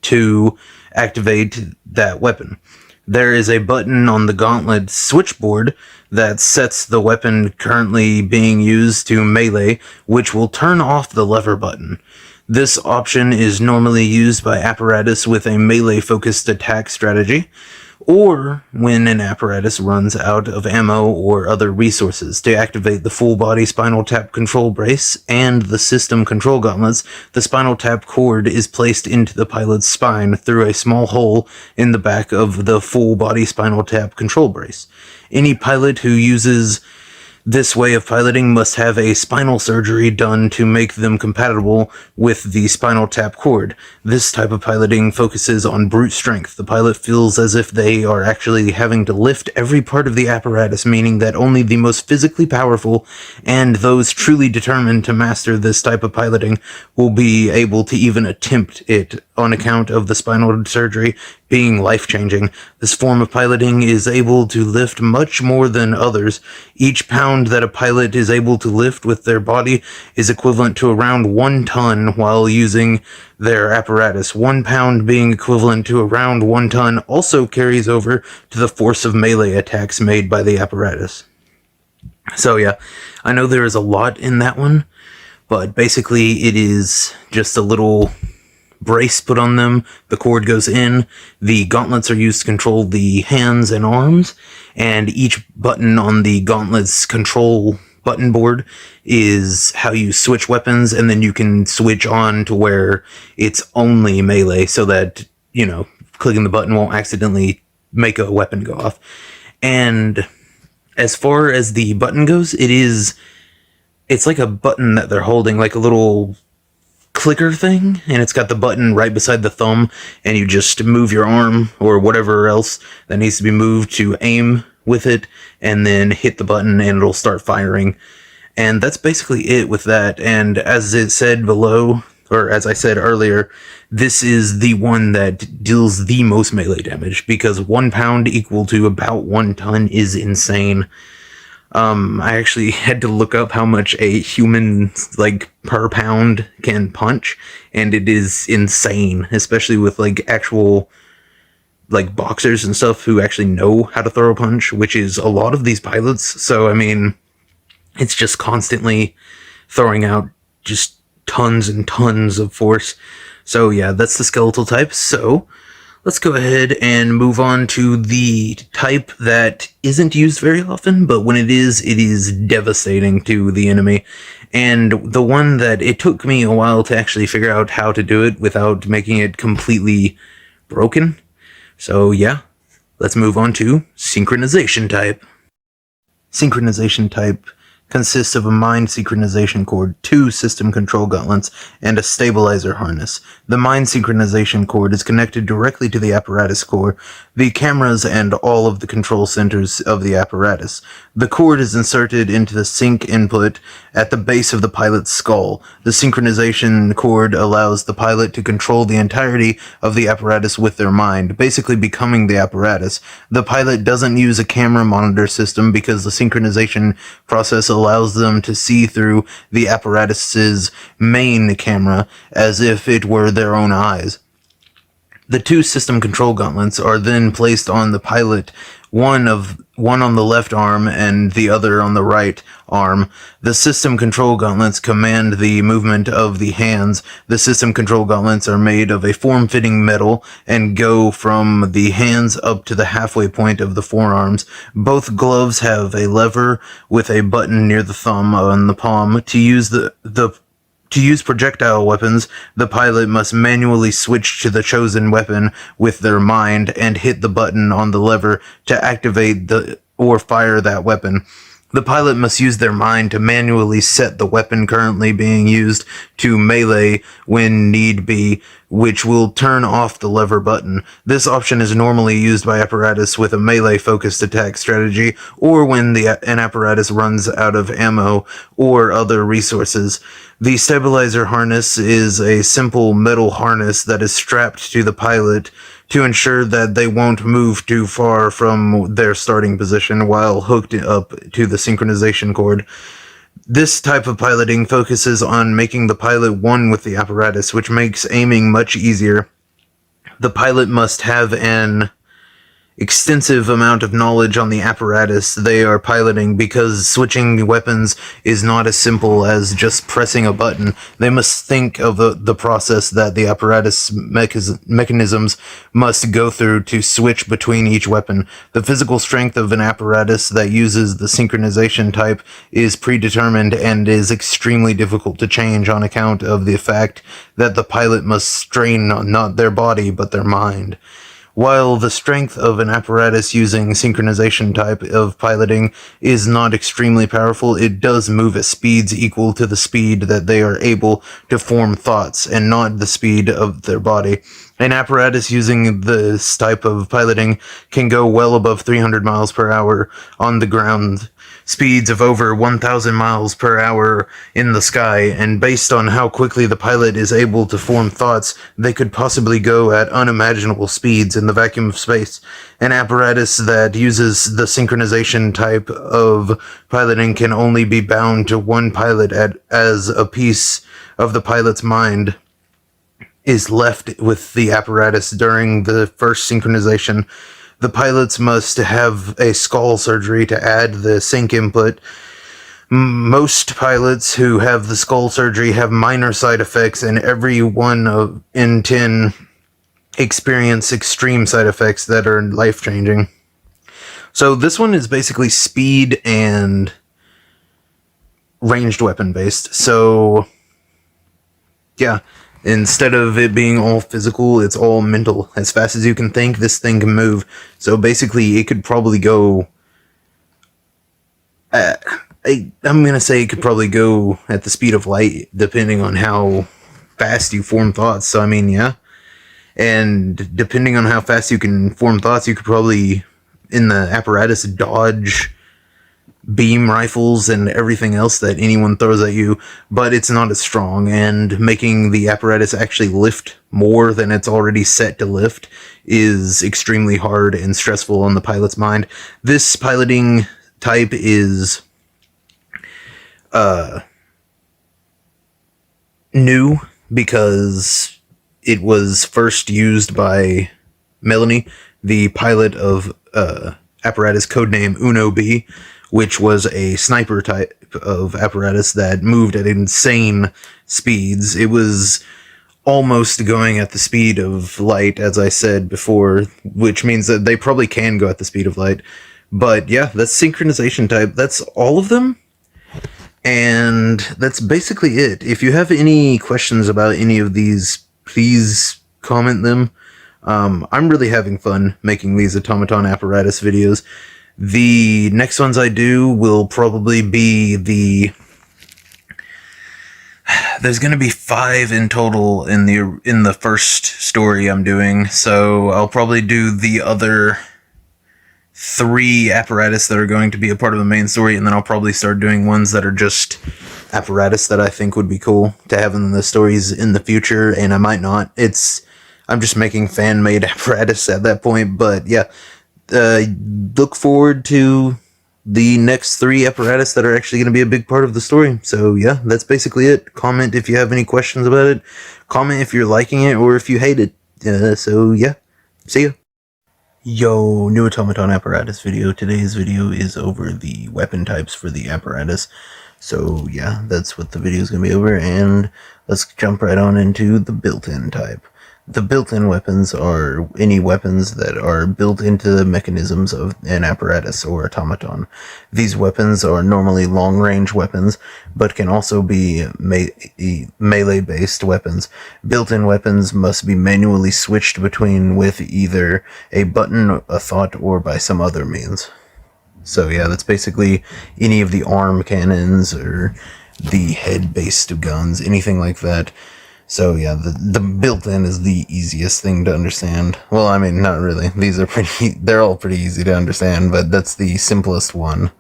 to activate that weapon. There is a button on the gauntlet switchboard that sets the weapon currently being used to melee, which will turn off the lever button. This option is normally used by apparatus with a melee-focused attack strategy, or when an apparatus runs out of ammo or other resources. To activate the full-body spinal tap control brace and the system control gauntlets, the spinal tap cord is placed into the pilot's spine through a small hole in the back of the full-body spinal tap control brace. Any pilot who uses this way of piloting must have a spinal surgery done to make them compatible with the spinal tap cord. This type of piloting focuses on brute strength. The pilot feels as if they are actually having to lift every part of the apparatus, meaning that only the most physically powerful and those truly determined to master this type of piloting will be able to even attempt it on account of the spinal surgery being life-changing. This form of piloting is able to lift much more than others. Each pound that a pilot is able to lift with their body is equivalent to around 1 ton while using their apparatus. 1 pound being equivalent to around 1 ton also carries over to the force of melee attacks made by the apparatus. So yeah, I know there is a lot in that one, but basically it is just a little brace put on them, the cord goes in, the gauntlets are used to control the hands and arms, and each button on the gauntlet's control button board is how you switch weapons, and then you can switch on to where it's only melee so that, you know, clicking the button won't accidentally make a weapon go off. And as far as the button goes, it's like a button that they're holding, like a little clicker thing, and it's got the button right beside the thumb, and you just move your arm or whatever else that needs to be moved to aim with it, and then hit the button and it'll start firing. And that's basically it with that. And as it said below, or as I said earlier, this is the one that deals the most melee damage, because 1 pound equal to about 1 ton is insane. I actually had to look up how much a human, like, per pound can punch, and it is insane, especially with, like, actual, like, boxers and stuff who actually know how to throw a punch, which is a lot of these pilots. So, I mean, it's just constantly throwing out just tons and tons of force. So, yeah, that's the skeletal type. So, let's go ahead and move on to the type that isn't used very often, but when it is devastating to the enemy. And the one that it took me a while to actually figure out how to do it without making it completely broken. So yeah, let's move on to synchronization type. Synchronization type consists of a mind synchronization cord, 2 system control gauntlets, and a stabilizer harness. The mind synchronization cord is connected directly to the apparatus core, the cameras, and all of the control centers of the apparatus. The cord is inserted into the sync input at the base of the pilot's skull. The synchronization cord allows the pilot to control the entirety of the apparatus with their mind, basically becoming the apparatus. The pilot doesn't use a camera monitor system because the synchronization process allows them to see through the apparatus's main camera as if it were their own eyes. The 2 system control gauntlets are then placed on the pilot, one on the left arm and the other on the right arm. The system control gauntlets command the movement of the hands. The system control gauntlets are made of a form-fitting metal and go from the hands up to the halfway point of the forearms. Both gloves have a lever with a button near the thumb on the palm. To use projectile weapons, the pilot must manually switch to the chosen weapon with their mind and hit the button on the lever to activate or fire that weapon. The pilot must use their mind to manually set the weapon currently being used to melee when need be, which will turn off the lever button. This option is normally used by apparatus with a melee-focused attack strategy, or when an apparatus runs out of ammo or other resources. The stabilizer harness is a simple metal harness that is strapped to the pilot to ensure that they won't move too far from their starting position while hooked up to the synchronization cord. This type of piloting focuses on making the pilot one with the apparatus, which makes aiming much easier. The pilot must have an extensive amount of knowledge on the apparatus they are piloting, because switching weapons is not as simple as just pressing a button. They must think of the process that the apparatus mechanisms must go through to switch between each weapon. The physical strength of an apparatus that uses the synchronization type is predetermined and is extremely difficult to change on account of the fact that the pilot must strain not their body but their mind. While the strength of an apparatus using synchronization type of piloting is not extremely powerful, it does move at speeds equal to the speed that they are able to form thoughts, and not the speed of their body. An apparatus using this type of piloting can go well above 300 miles per hour on the ground, speeds of over 1,000 miles per hour in the sky, and based on how quickly the pilot is able to form thoughts, they could possibly go at unimaginable speeds in the vacuum of space. An apparatus that uses the synchronization type of piloting can only be bound to one pilot as a piece of the pilot's mind is left with the apparatus during the first synchronization. The pilots must have a skull surgery to add the sync input. Most pilots who have the skull surgery have minor side effects, and every 1 in 10 experience extreme side effects that are life-changing. So this one is basically speed and ranged weapon based. So yeah, instead of it being all physical, it's all mental. As fast as you can think, this thing can move. So basically, it could probably go... I'm going to say it could probably go at the speed of light, depending on how fast you form thoughts. So, I mean, yeah. And depending on how fast you can form thoughts, you could probably, in the apparatus, dodge beam rifles and everything else that anyone throws at you, but it's not as strong, and making the apparatus actually lift more than it's already set to lift is extremely hard and stressful on the pilot's mind. This piloting type is new because it was first used by Melanie, the pilot of apparatus codename Uno B, which was a sniper type of apparatus that moved at insane speeds. It was almost going at the speed of light, as I said before, which means that they probably can go at the speed of light. But yeah, that's synchronization type. That's all of them. And that's basically it. If you have any questions about any of these, please comment them. I'm really having fun making these Automaton Apparatus videos. The next ones I do will probably be there's going to be 5 in total in the first story I'm doing, so I'll probably do the other 3 Apparatus that are going to be a part of the main story, and then I'll probably start doing ones that are just Apparatus that I think would be cool to have in the stories in the future, and I might not. I'm just making fan-made Apparatus at that point, but yeah, look forward to the next 3 Apparatus that are actually going to be a big part of the story. So yeah, that's basically it. Comment if you have any questions about it. Comment if you're liking it or if you hate it. So yeah, see ya. Yo, new Automaton Apparatus video. Today's video is over the weapon types for the Apparatus. So yeah, that's what the video is going to be over, and let's jump right on into the built-in type. The built-in weapons are any weapons that are built into the mechanisms of an apparatus or automaton. These weapons are normally long-range weapons, but can also be melee-based weapons. Built-in weapons must be manually switched between with either a button, a thought, or by some other means. So yeah, that's basically any of the arm cannons or the head-based guns, anything like that. So yeah, the built-in is the easiest thing to understand. Well, I mean, not really. They're all pretty easy to understand, but that's the simplest one.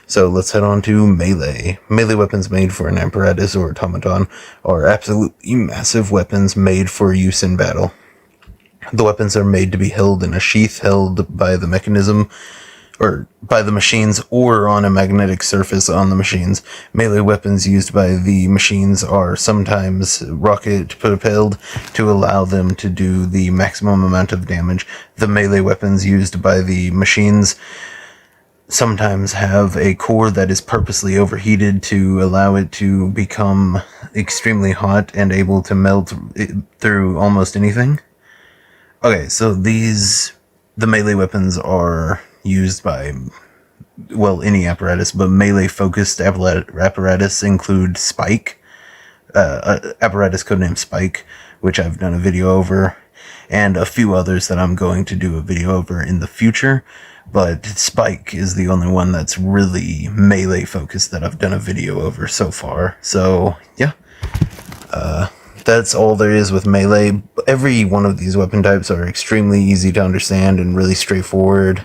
So let's head on to melee. Melee weapons made for an apparatus or automaton are absolutely massive weapons made for use in battle. The weapons are made to be held in a sheath held by the mechanism or by the machines, or on a magnetic surface on the machines. Melee weapons used by the machines are sometimes rocket-propelled to allow them to do the maximum amount of damage. The melee weapons used by the machines sometimes have a core that is purposely overheated to allow it to become extremely hot and able to melt through almost anything. Okay, so the melee weapons are used by, well, any apparatus, but melee-focused apparatus include Spike, apparatus codename Spike, which I've done a video over, and a few others that I'm going to do a video over in the future, but Spike is the only one that's really melee-focused that I've done a video over so far. So, yeah. That's all there is with melee. Every one of these weapon types are extremely easy to understand and really straightforward.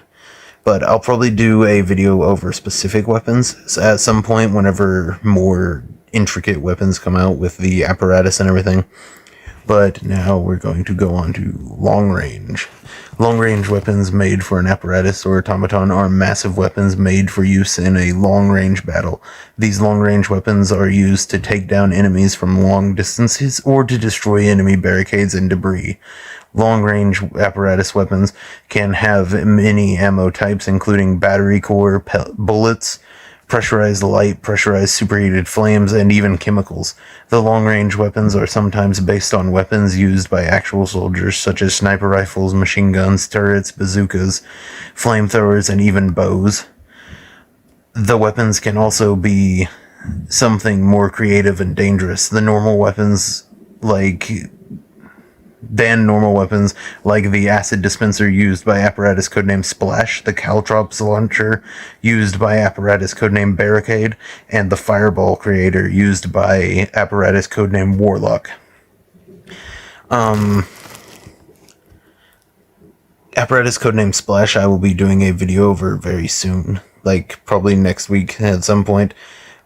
But I'll probably do a video over specific weapons at some point whenever more intricate weapons come out with the apparatus and everything. But now we're going to go on to long range. Long range weapons made for an apparatus or automaton are massive weapons made for use in a long range battle. These long range weapons are used to take down enemies from long distances or to destroy enemy barricades and debris. Long-range apparatus weapons can have many ammo types, including battery core, bullets, pressurized light, pressurized superheated flames, and even chemicals. The long-range weapons are sometimes based on weapons used by actual soldiers, such as sniper rifles, machine guns, turrets, bazookas, flamethrowers, and even bows. The weapons can also be something more creative and dangerous. The normal weapons, like the acid dispenser used by apparatus codename Splash, the Caltrops launcher used by apparatus codename Barricade, and the Fireball creator used by apparatus codename Warlock. Apparatus codename Splash I will be doing a video over very soon, like probably next week at some point.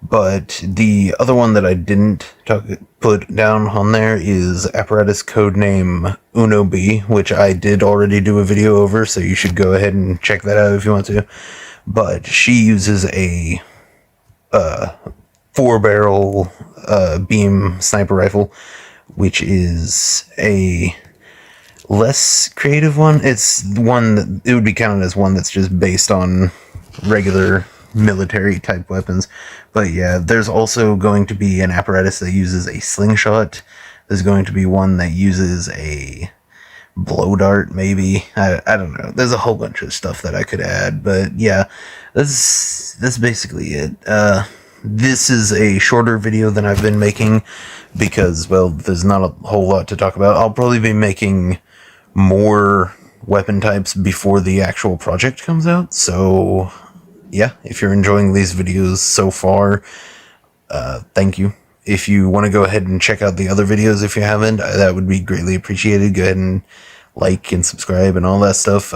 But the other one that I didn't put down on there is apparatus codename Uno B, which I did already do a video over, so you should go ahead and check that out if you want to. But she uses a 4-barrel beam sniper rifle, which is a less creative one. It's one that it would be counted as one that's just based on regular military type weapons. But yeah, there's also going to be an apparatus that uses a slingshot There's going to be one that uses a blow dart, maybe. I don't know. There's a whole bunch of stuff that I could add, but yeah, that's basically it. This is a shorter video than I've been making because, well, there's not a whole lot to talk about. I'll probably be making more weapon types before the actual project comes out, so yeah, if you're enjoying these videos so far, thank you. If you want to go ahead and check out the other videos if you haven't, that would be greatly appreciated. Go ahead and like and subscribe and all that stuff.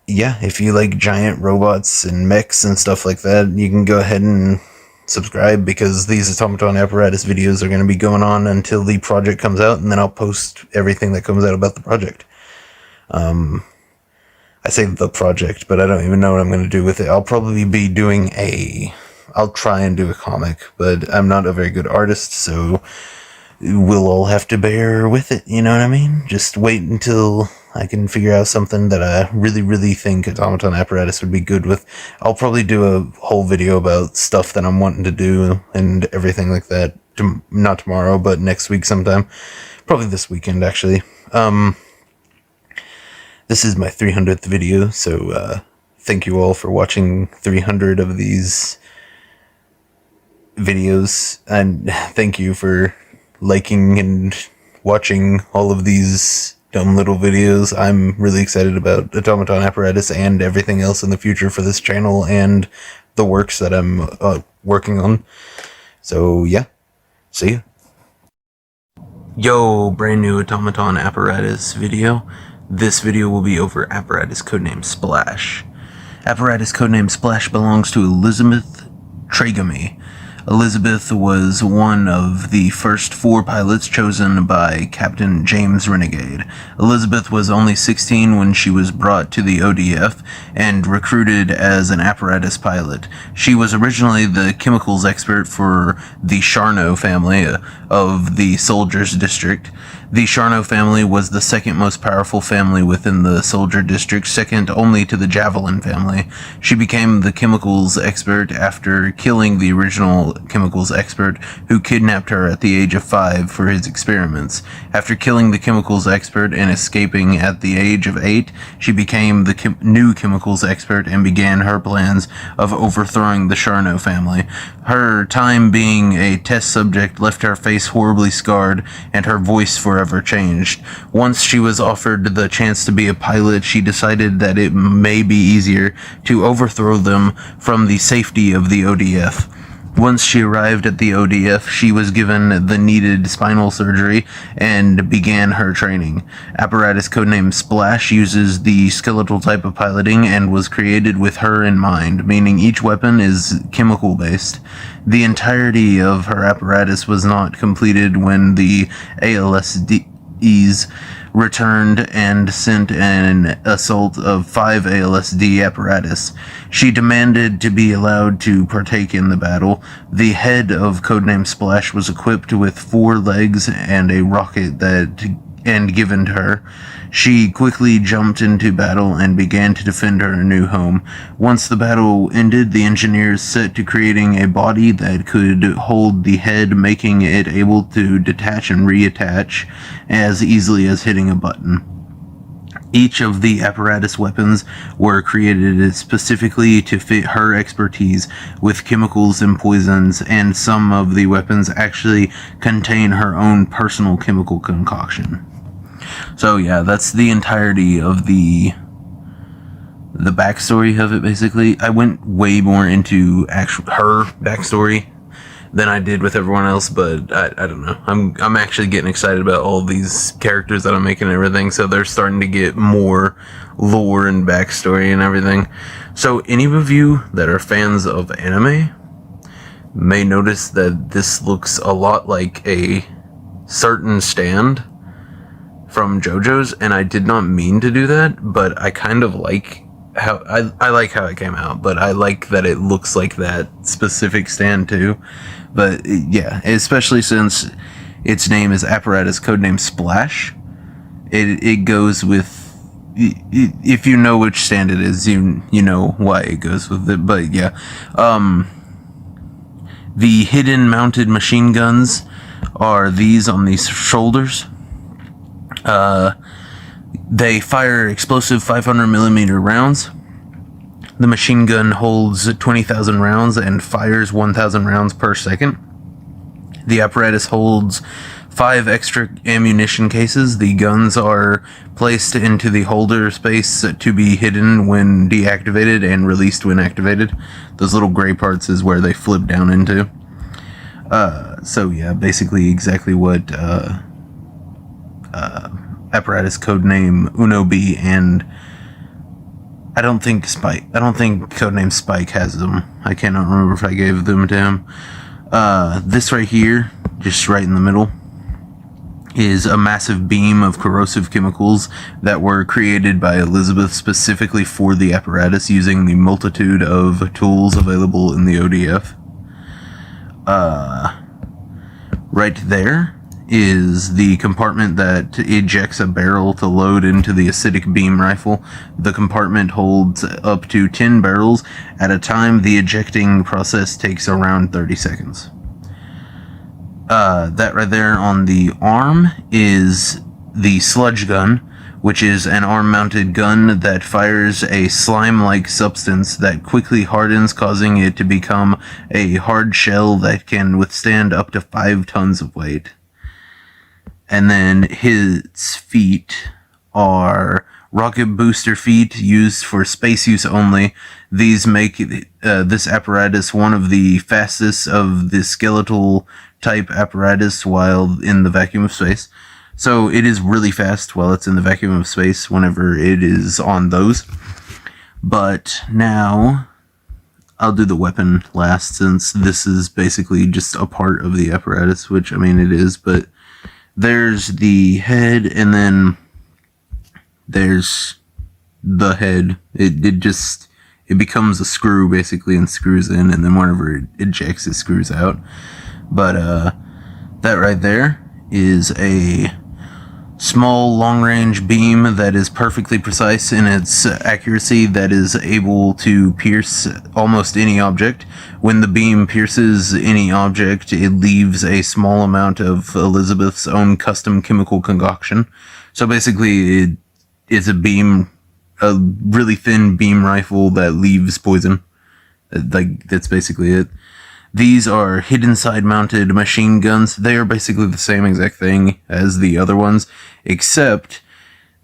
Yeah, if you like giant robots and mechs and stuff like that, you can go ahead and subscribe, because these Automaton Apparatus videos are going to be going on until the project comes out, and then I'll post everything that comes out about the project. I say the project, but I don't even know what I'm going to do with it. I'll probably be doing I'll try and do a comic, but I'm not a very good artist, so we'll all have to bear with it, you know what I mean? Just wait until I can figure out something that I really, really think Automaton Apparatus would be good with. I'll probably do a whole video about stuff that I'm wanting to do and everything like that. Not tomorrow, but next week sometime. Probably this weekend, actually. This is my 300th video, so thank you all for watching 300 of these videos, and thank you for liking and watching all of these dumb little videos. I'm really excited about Automaton Apparatus and everything else in the future for this channel and the works that I'm working on. So yeah, see ya. Yo, brand new Automaton Apparatus video. This video will be over Apparatus codename Splash. Apparatus codename Splash belongs to Elizabeth Tragamy. Elizabeth was one of the first 4 pilots chosen by Captain James Renegade. Elizabeth was only 16 when she was brought to the ODF and recruited as an apparatus pilot. She was originally the chemicals expert for the Charno family of the Soldiers District. The Charno family was the second most powerful family within the Soldier District, second only to the Javelin family. She became the chemicals expert after killing the original chemicals expert, who kidnapped her at the age of 5 for his experiments. After killing the chemicals expert and escaping at the age of 8, she became the new chemicals expert and began her plans of overthrowing the Charno family. Her time being a test subject left her face horribly scarred, and her voice forever changed. Once she was offered the chance to be a pilot, she decided that it may be easier to overthrow them from the safety of the ODF. Once she arrived at the ODF, she was given the needed spinal surgery and began her training. Apparatus codename Splash uses the skeletal type of piloting and was created with her in mind, meaning each weapon is chemical-based. The entirety of her apparatus was not completed when the ALSDs returned and sent an assault of 5 ALSD apparatus. She demanded to be allowed to partake in the battle. The head of codename Splash was equipped with 4 legs and a rocket and given to her. She quickly jumped into battle and began to defend her new home. Once the battle ended, the engineers set to creating a body that could hold the head, making it able to detach and reattach as easily as hitting a button. Each of the apparatus weapons were created specifically to fit her expertise with chemicals and poisons, and some of the weapons actually contain her own personal chemical concoction. So yeah, that's the entirety of the backstory of it, basically. I went way more into her backstory than I did with everyone else, but I don't know. I'm actually getting excited about all these characters that I'm making and everything, so they're starting to get more lore and backstory and everything. So any of you that are fans of anime may notice that this looks a lot like a certain stand from JoJo's, and I did not mean to do that, but I kind of like how I like how it came out, but I like that it looks like that specific stand too. But yeah, especially since its name is Apparatus codename Splash, it goes with, if you know which stand it is, you know why it goes with it. But yeah, the hidden mounted machine guns are these on these shoulders. They fire explosive 500 millimeter rounds. The machine gun holds 20,000 rounds and fires 1,000 rounds per second. The apparatus holds 5 extra ammunition cases. The guns are placed into the holder space to be hidden when deactivated and released when activated. Those little gray parts is where they flip down into. So yeah, basically exactly what Apparatus codename Uno B, and I don't think codename Spike has them. I cannot remember if I gave them to him. This right here, just right in the middle, is a massive beam of corrosive chemicals that were created by Elizabeth specifically for the apparatus using the multitude of tools available in the ODF. Right there is the compartment that ejects a barrel to load into the acidic beam rifle. The compartment holds up to 10 barrels at a time. The ejecting process takes around 30 seconds. That right there on the arm is the sludge gun, which is an arm-mounted gun that fires a slime-like substance that quickly hardens, causing it to become a hard shell that can withstand up to 5 tons of weight. And then his feet are rocket booster feet used for space use only. These make this apparatus one of the fastest of the skeletal type apparatus while in the vacuum of space. So it is really fast while it's in the vacuum of space whenever it is on those. But now I'll do the weapon last, since this is basically just a part of the apparatus, which, I mean, it is, but there's the head, and then there's the head. It becomes a screw, basically, and screws in, and then whenever it ejects, it screws out. But, that right there is a small long-range beam that is perfectly precise in its accuracy, that is able to pierce almost any object. When the beam pierces any object, it leaves a small amount of Elizabeth's own custom chemical concoction. So basically, it's a really thin beam rifle that leaves poison. That's basically it. These are hidden side-mounted machine guns. They are basically the same exact thing as the other ones, except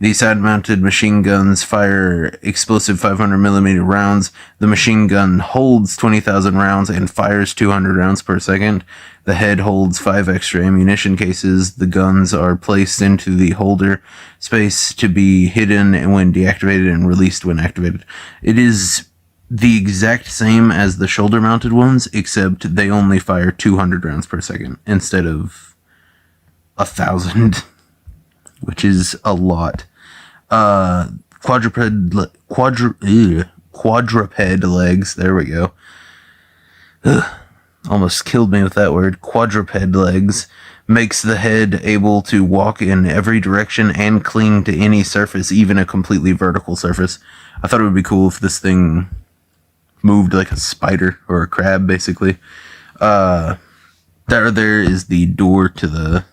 the side-mounted machine guns fire explosive 500mm rounds. The machine gun holds 20,000 rounds and fires 200 rounds per second. The head holds 5 extra ammunition cases. The guns are placed into the holder space to be hidden when deactivated and released when activated. It is the exact same as the shoulder-mounted ones, except they only fire 200 rounds per second instead of 1,000, which is a lot. Quadruped legs, there we go. Almost killed me with that word. Quadruped legs makes the head able to walk in every direction and cling to any surface, even a completely vertical surface. I thought it would be cool if this thing moved like a spider or a crab, basically. There is the door to the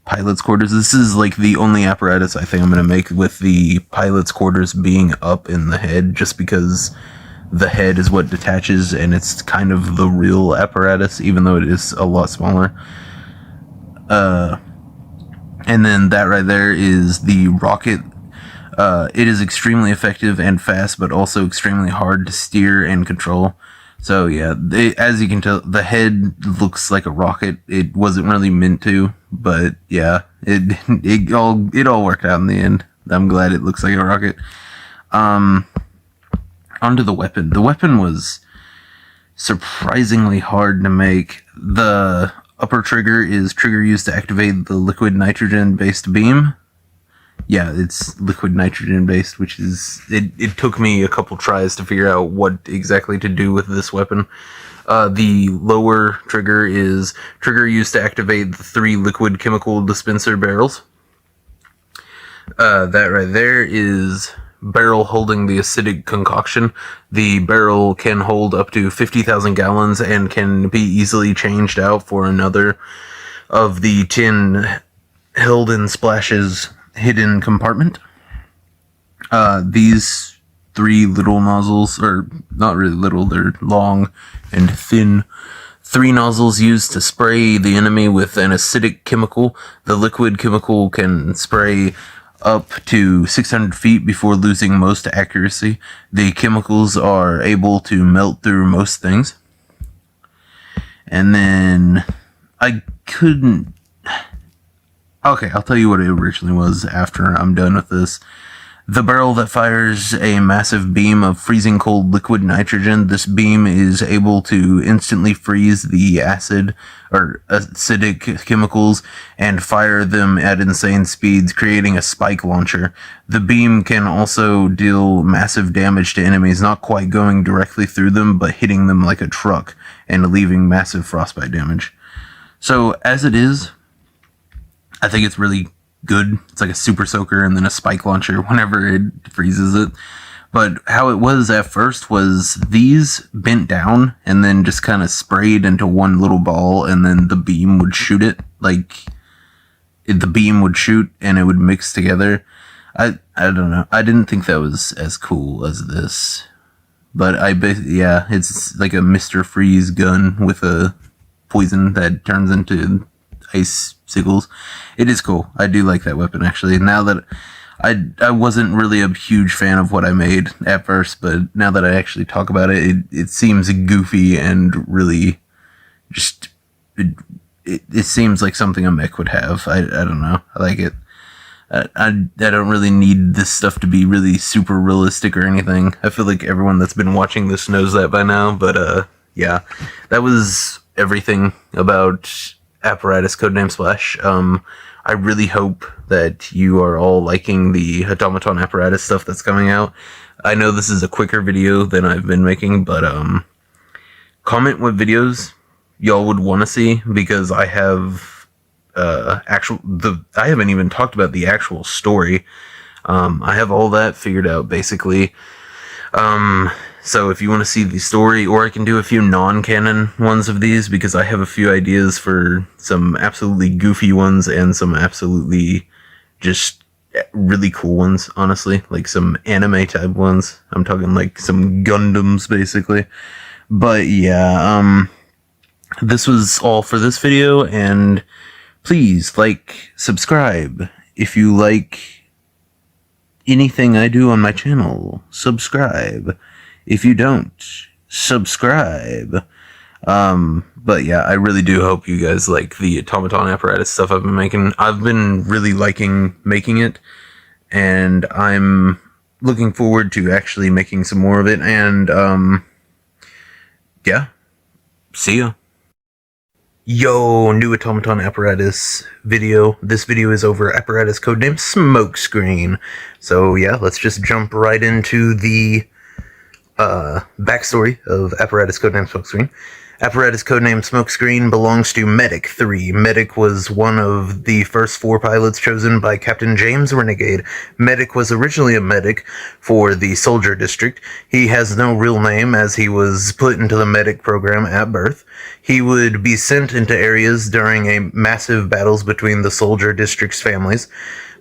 pilot's quarters. This is like the only apparatus I think I'm going to make with the pilot's quarters being up in the head, just because the head is what detaches and it's kind of the real apparatus, even though it is a lot smaller. And then that right there is the rocket. It is extremely effective and fast, but also extremely hard to steer and control. So yeah, as you can tell, the head looks like a rocket. It wasn't really meant to, but yeah, it all worked out in the end. I'm glad it looks like a rocket. Onto the weapon. The weapon was surprisingly hard to make. The upper trigger is trigger used to activate the liquid nitrogen-based beam. Yeah, it's liquid nitrogen based, which is, it took me a couple tries to figure out what exactly to do with this weapon. The lower trigger is trigger used to activate the 3 liquid chemical dispenser barrels. That right there is barrel holding the acidic concoction. The barrel can hold up to 50,000 gallons and can be easily changed out for another of the tin held in Splash's hidden compartment. These 3 little nozzles, or not really little, they're long and thin. 3 nozzles used to spray the enemy with an acidic chemical. The liquid chemical can spray up to 600 feet before losing most accuracy. The chemicals are able to melt through most things. And then I couldn't... Okay, I'll tell you what it originally was after I'm done with this. The barrel that fires a massive beam of freezing cold liquid nitrogen. This beam is able to instantly freeze the acid or acidic chemicals and fire them at insane speeds, creating a spike launcher. The beam can also deal massive damage to enemies, not quite going directly through them, but hitting them like a truck and leaving massive frostbite damage. So, as it is, I think it's really good. It's like a super soaker and then a spike launcher whenever it freezes it. But how it was at first was these bent down and then just kind of sprayed into one little ball, and then the beam would shoot it. The beam would shoot and it would mix together. I don't know. I didn't think that was as cool as this. But it's like a Mr. Freeze gun with a poison that turns into icicles. It is cool. I do like that weapon, actually. Now that I wasn't really a huge fan of what I made at first, but now that I actually talk about it, it seems goofy and really just it seems like something a mech would have. I don't know. I like it. I don't really need this stuff to be really super realistic or anything. I feel like everyone that's been watching this knows that by now, but yeah. That was everything about Apparatus Codename Splash. I really hope that you are all liking the Automaton Apparatus stuff that's coming out. I know this is a quicker video than I've been making, but comment what videos y'all would want to see, because I have I haven't even talked about the actual story. I have all that figured out, basically. So if you want to see the story, or I can do a few non-canon ones of these, because I have a few ideas for some absolutely goofy ones and some absolutely just really cool ones, honestly. Like some anime type ones. I'm talking like some Gundams, basically. But yeah, this was all for this video, and please, subscribe if you like anything I do on my channel. Subscribe. If you don't, subscribe. But yeah, I really do hope you guys like the Automaton Apparatus stuff I've been making. I've been really liking making it, and I'm looking forward to actually making some more of it, and, yeah. See ya. Yo, new Automaton Apparatus video. This video is over Apparatus Codename Smokescreen. So yeah, let's just jump right into the backstory of Apparatus Codename Smokescreen. Apparatus Codename Smokescreen belongs to Medic 3. Medic was one of the first 4 pilots chosen by Captain James Renegade. Medic was originally a medic for the Soldier District. He has no real name, as he was put into the medic program at birth. He would be sent into areas during a massive battles between the Soldier District's families.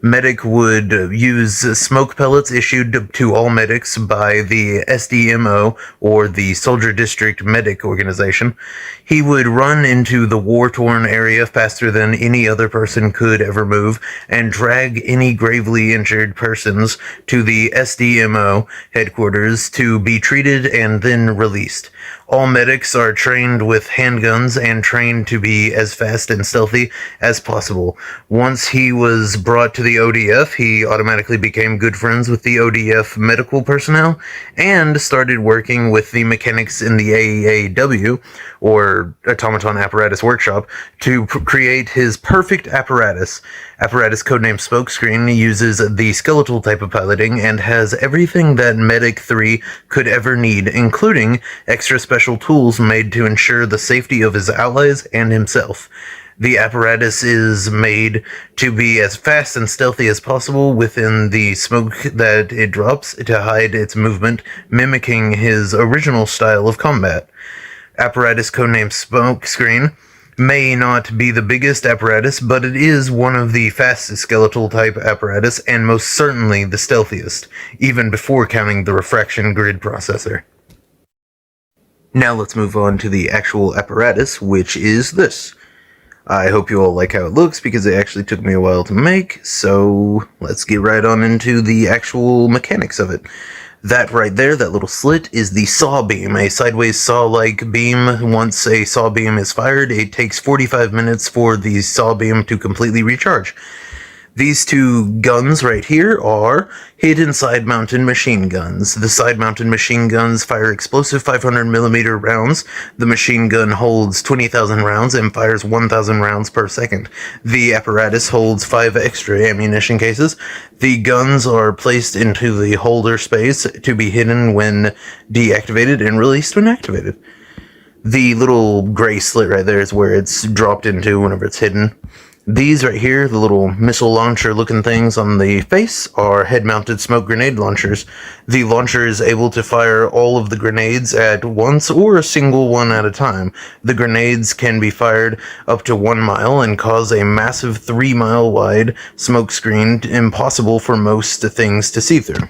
Medic would use smoke pellets issued to all medics by the SDMO, or the Soldier District Medic Organization. He would run into the war-torn area faster than any other person could ever move, and drag any gravely injured persons to the SDMO headquarters to be treated and then released. All medics are trained with handguns and trained to be as fast and stealthy as possible. Once he was brought to the ODF, he automatically became good friends with the ODF medical personnel and started working with the mechanics in the AAW, or Automaton Apparatus Workshop, to create his perfect apparatus. Apparatus Codename Smokescreen uses the skeletal type of piloting and has everything that Medic 3 could ever need, including extra special tools made to ensure the safety of his allies and himself. The apparatus is made to be as fast and stealthy as possible within the smoke that it drops to hide its movement, mimicking his original style of combat. Apparatus Codename Smokescreen may not be the biggest apparatus, but it is one of the fastest skeletal type apparatus, and most certainly the stealthiest, even before counting the refraction grid processor. Now let's move on to the actual apparatus, which is this. I hope you all like how it looks, because it actually took me a while to make, so let's get right on into the actual mechanics of it. That right there, that little slit, is the saw beam, a sideways saw-like beam. Once a saw beam is fired, it takes 45 minutes for the saw beam to completely recharge. These two guns right here are hidden side-mounted machine guns. The side-mounted machine guns fire explosive 500mm rounds. The machine gun holds 20,000 rounds and fires 1,000 rounds per second. The apparatus holds 5 extra ammunition cases. The guns are placed into the holder space to be hidden when deactivated and released when activated. The little gray slit right there is where it's dropped into whenever it's hidden. These right here, the little missile launcher looking things on the face, are head-mounted smoke grenade launchers. The launcher is able to fire all of the grenades at once or a single one at a time. The grenades can be fired up to 1 mile and cause a massive 3-mile wide smoke screen impossible for most things to see through.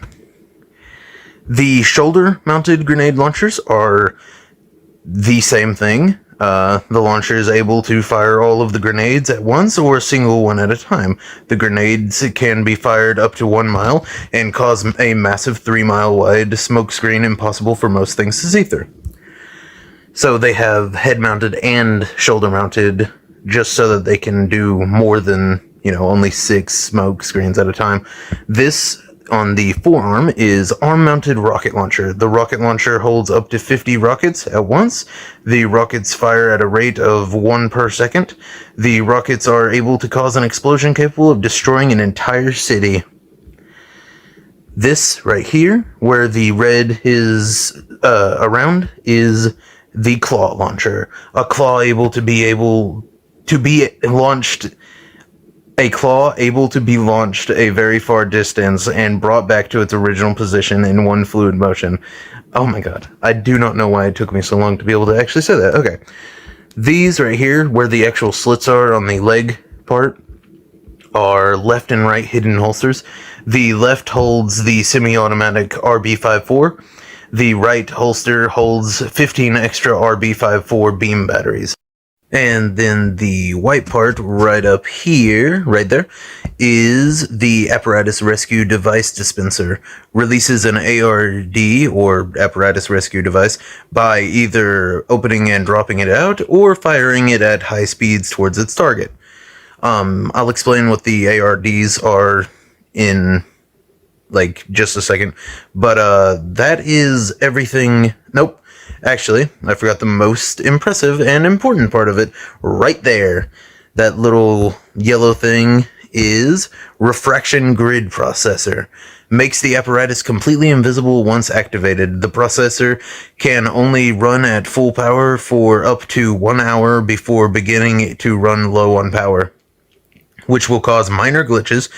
The shoulder-mounted grenade launchers are the same thing. The launcher is able to fire all of the grenades at once or a single one at a time. The grenades can be fired up to 1 mile and cause a massive 3-mile wide smoke screen impossible for most things to see through. So they have head-mounted and shoulder-mounted just so that they can do more than, only 6 smoke screens at a time. This on the forearm is arm-mounted rocket launcher. The rocket launcher holds up to 50 rockets at once. The rockets fire at a rate of 1 per second. The rockets are able to cause an explosion capable of destroying an entire city. This right here, where the red is around, is the claw launcher. A claw able to be launched a very far distance and brought back to its original position in one fluid motion. Oh my god. I do not know why it took me so long to be able to actually say that. Okay. These right here, where the actual slits are on the leg part, are left and right hidden holsters. The left holds the semi-automatic RB54. The right holster holds 15 extra RB54 beam batteries. And then the white part right up here, right there, is the Apparatus Rescue Device Dispenser. Releases an ARD, or Apparatus Rescue Device, by either opening and dropping it out, or firing it at high speeds towards its target. I'll explain what the ARDs are in, just a second. But, that is everything. Nope. Actually, I forgot the most impressive and important part of it right there. That little yellow thing is refraction grid processor. Makes the apparatus completely invisible once activated. The processor can only run at full power for up to 1 hour before beginning to run low on power, which will cause minor glitches.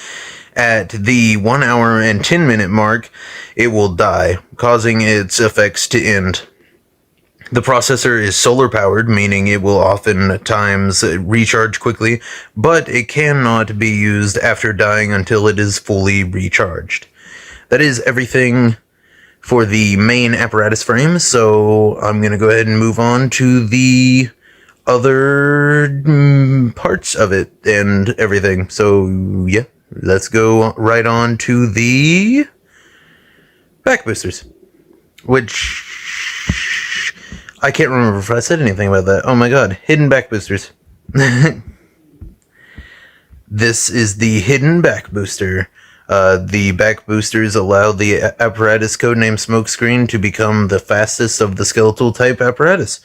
At the 1 hour and 10-minute mark, it will die, causing its effects to end. The processor is solar powered, meaning it will oftentimes recharge quickly, but it cannot be used after dying until it is fully recharged. That is everything for the main apparatus frame, so I'm going to go ahead and move on to the other parts of it and everything. So yeah, let's go right on to the back boosters, which I can't remember if I said anything about that. Oh my god, hidden back boosters. This is the hidden back booster. The back boosters allow the apparatus codename Smokescreen to become the fastest of the skeletal type apparatus.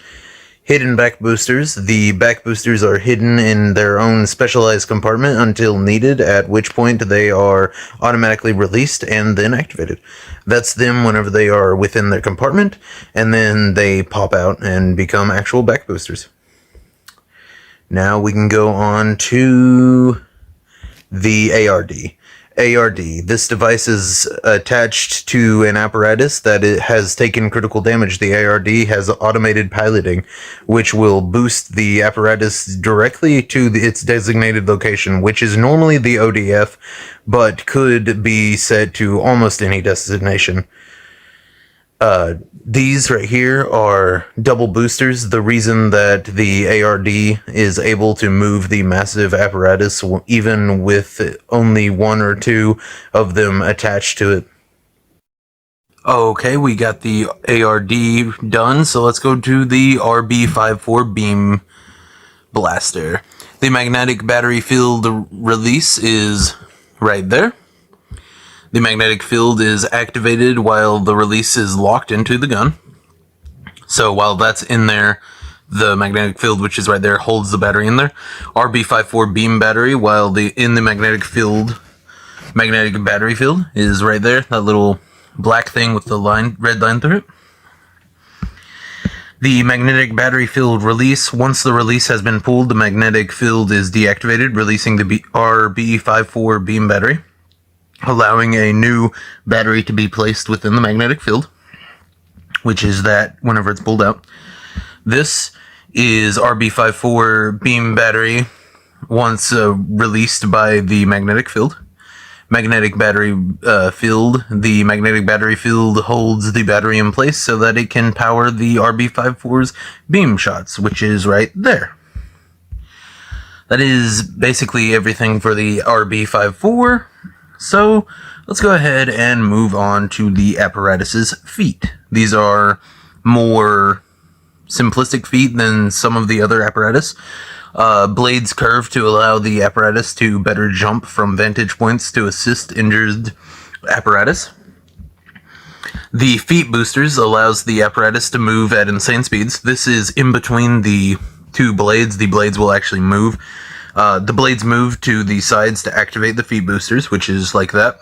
Hidden back boosters. The back boosters are hidden in their own specialized compartment until needed, at which point they are automatically released and then activated. That's them whenever they are within their compartment, and then they pop out and become actual back boosters. Now we can go on to the ARD. ARD. This device is attached to an apparatus that it has taken critical damage. The ARD has automated piloting, which will boost the apparatus directly to its designated location, which is normally the ODF, but could be set to almost any destination. These right here are double boosters. The reason that the ARD is able to move the massive apparatus even with only one or two of them attached to it. Okay, we got the ARD done, so let's go to the RB54 beam blaster. The magnetic battery field release is right there. The magnetic field is activated while the release is locked into the gun. So while that's in there, the magnetic field, which is right there, holds the battery in there. RB54 beam battery, while in the magnetic battery field is right there, that little black thing with the red line through it. The magnetic battery field release, once the release has been pulled, the magnetic field is deactivated, releasing the RB54 beam battery, allowing a new battery to be placed within the magnetic field, which is that whenever it's pulled out. This is RB54 beam battery once released by the magnetic field. Magnetic battery field. The magnetic battery field holds the battery in place so that it can power the RB54's beam shots, which is right there. That is basically everything for the RB54. So let's go ahead and move on to the apparatus's feet. These are more simplistic feet than some of the other apparatus. Blades curve to allow the apparatus to better jump from vantage points to assist injured apparatus. The feet boosters allows the apparatus to move at insane speeds. This is in between the two blades. The blades will actually move. The blades move to the sides to activate the feet boosters, which is like that.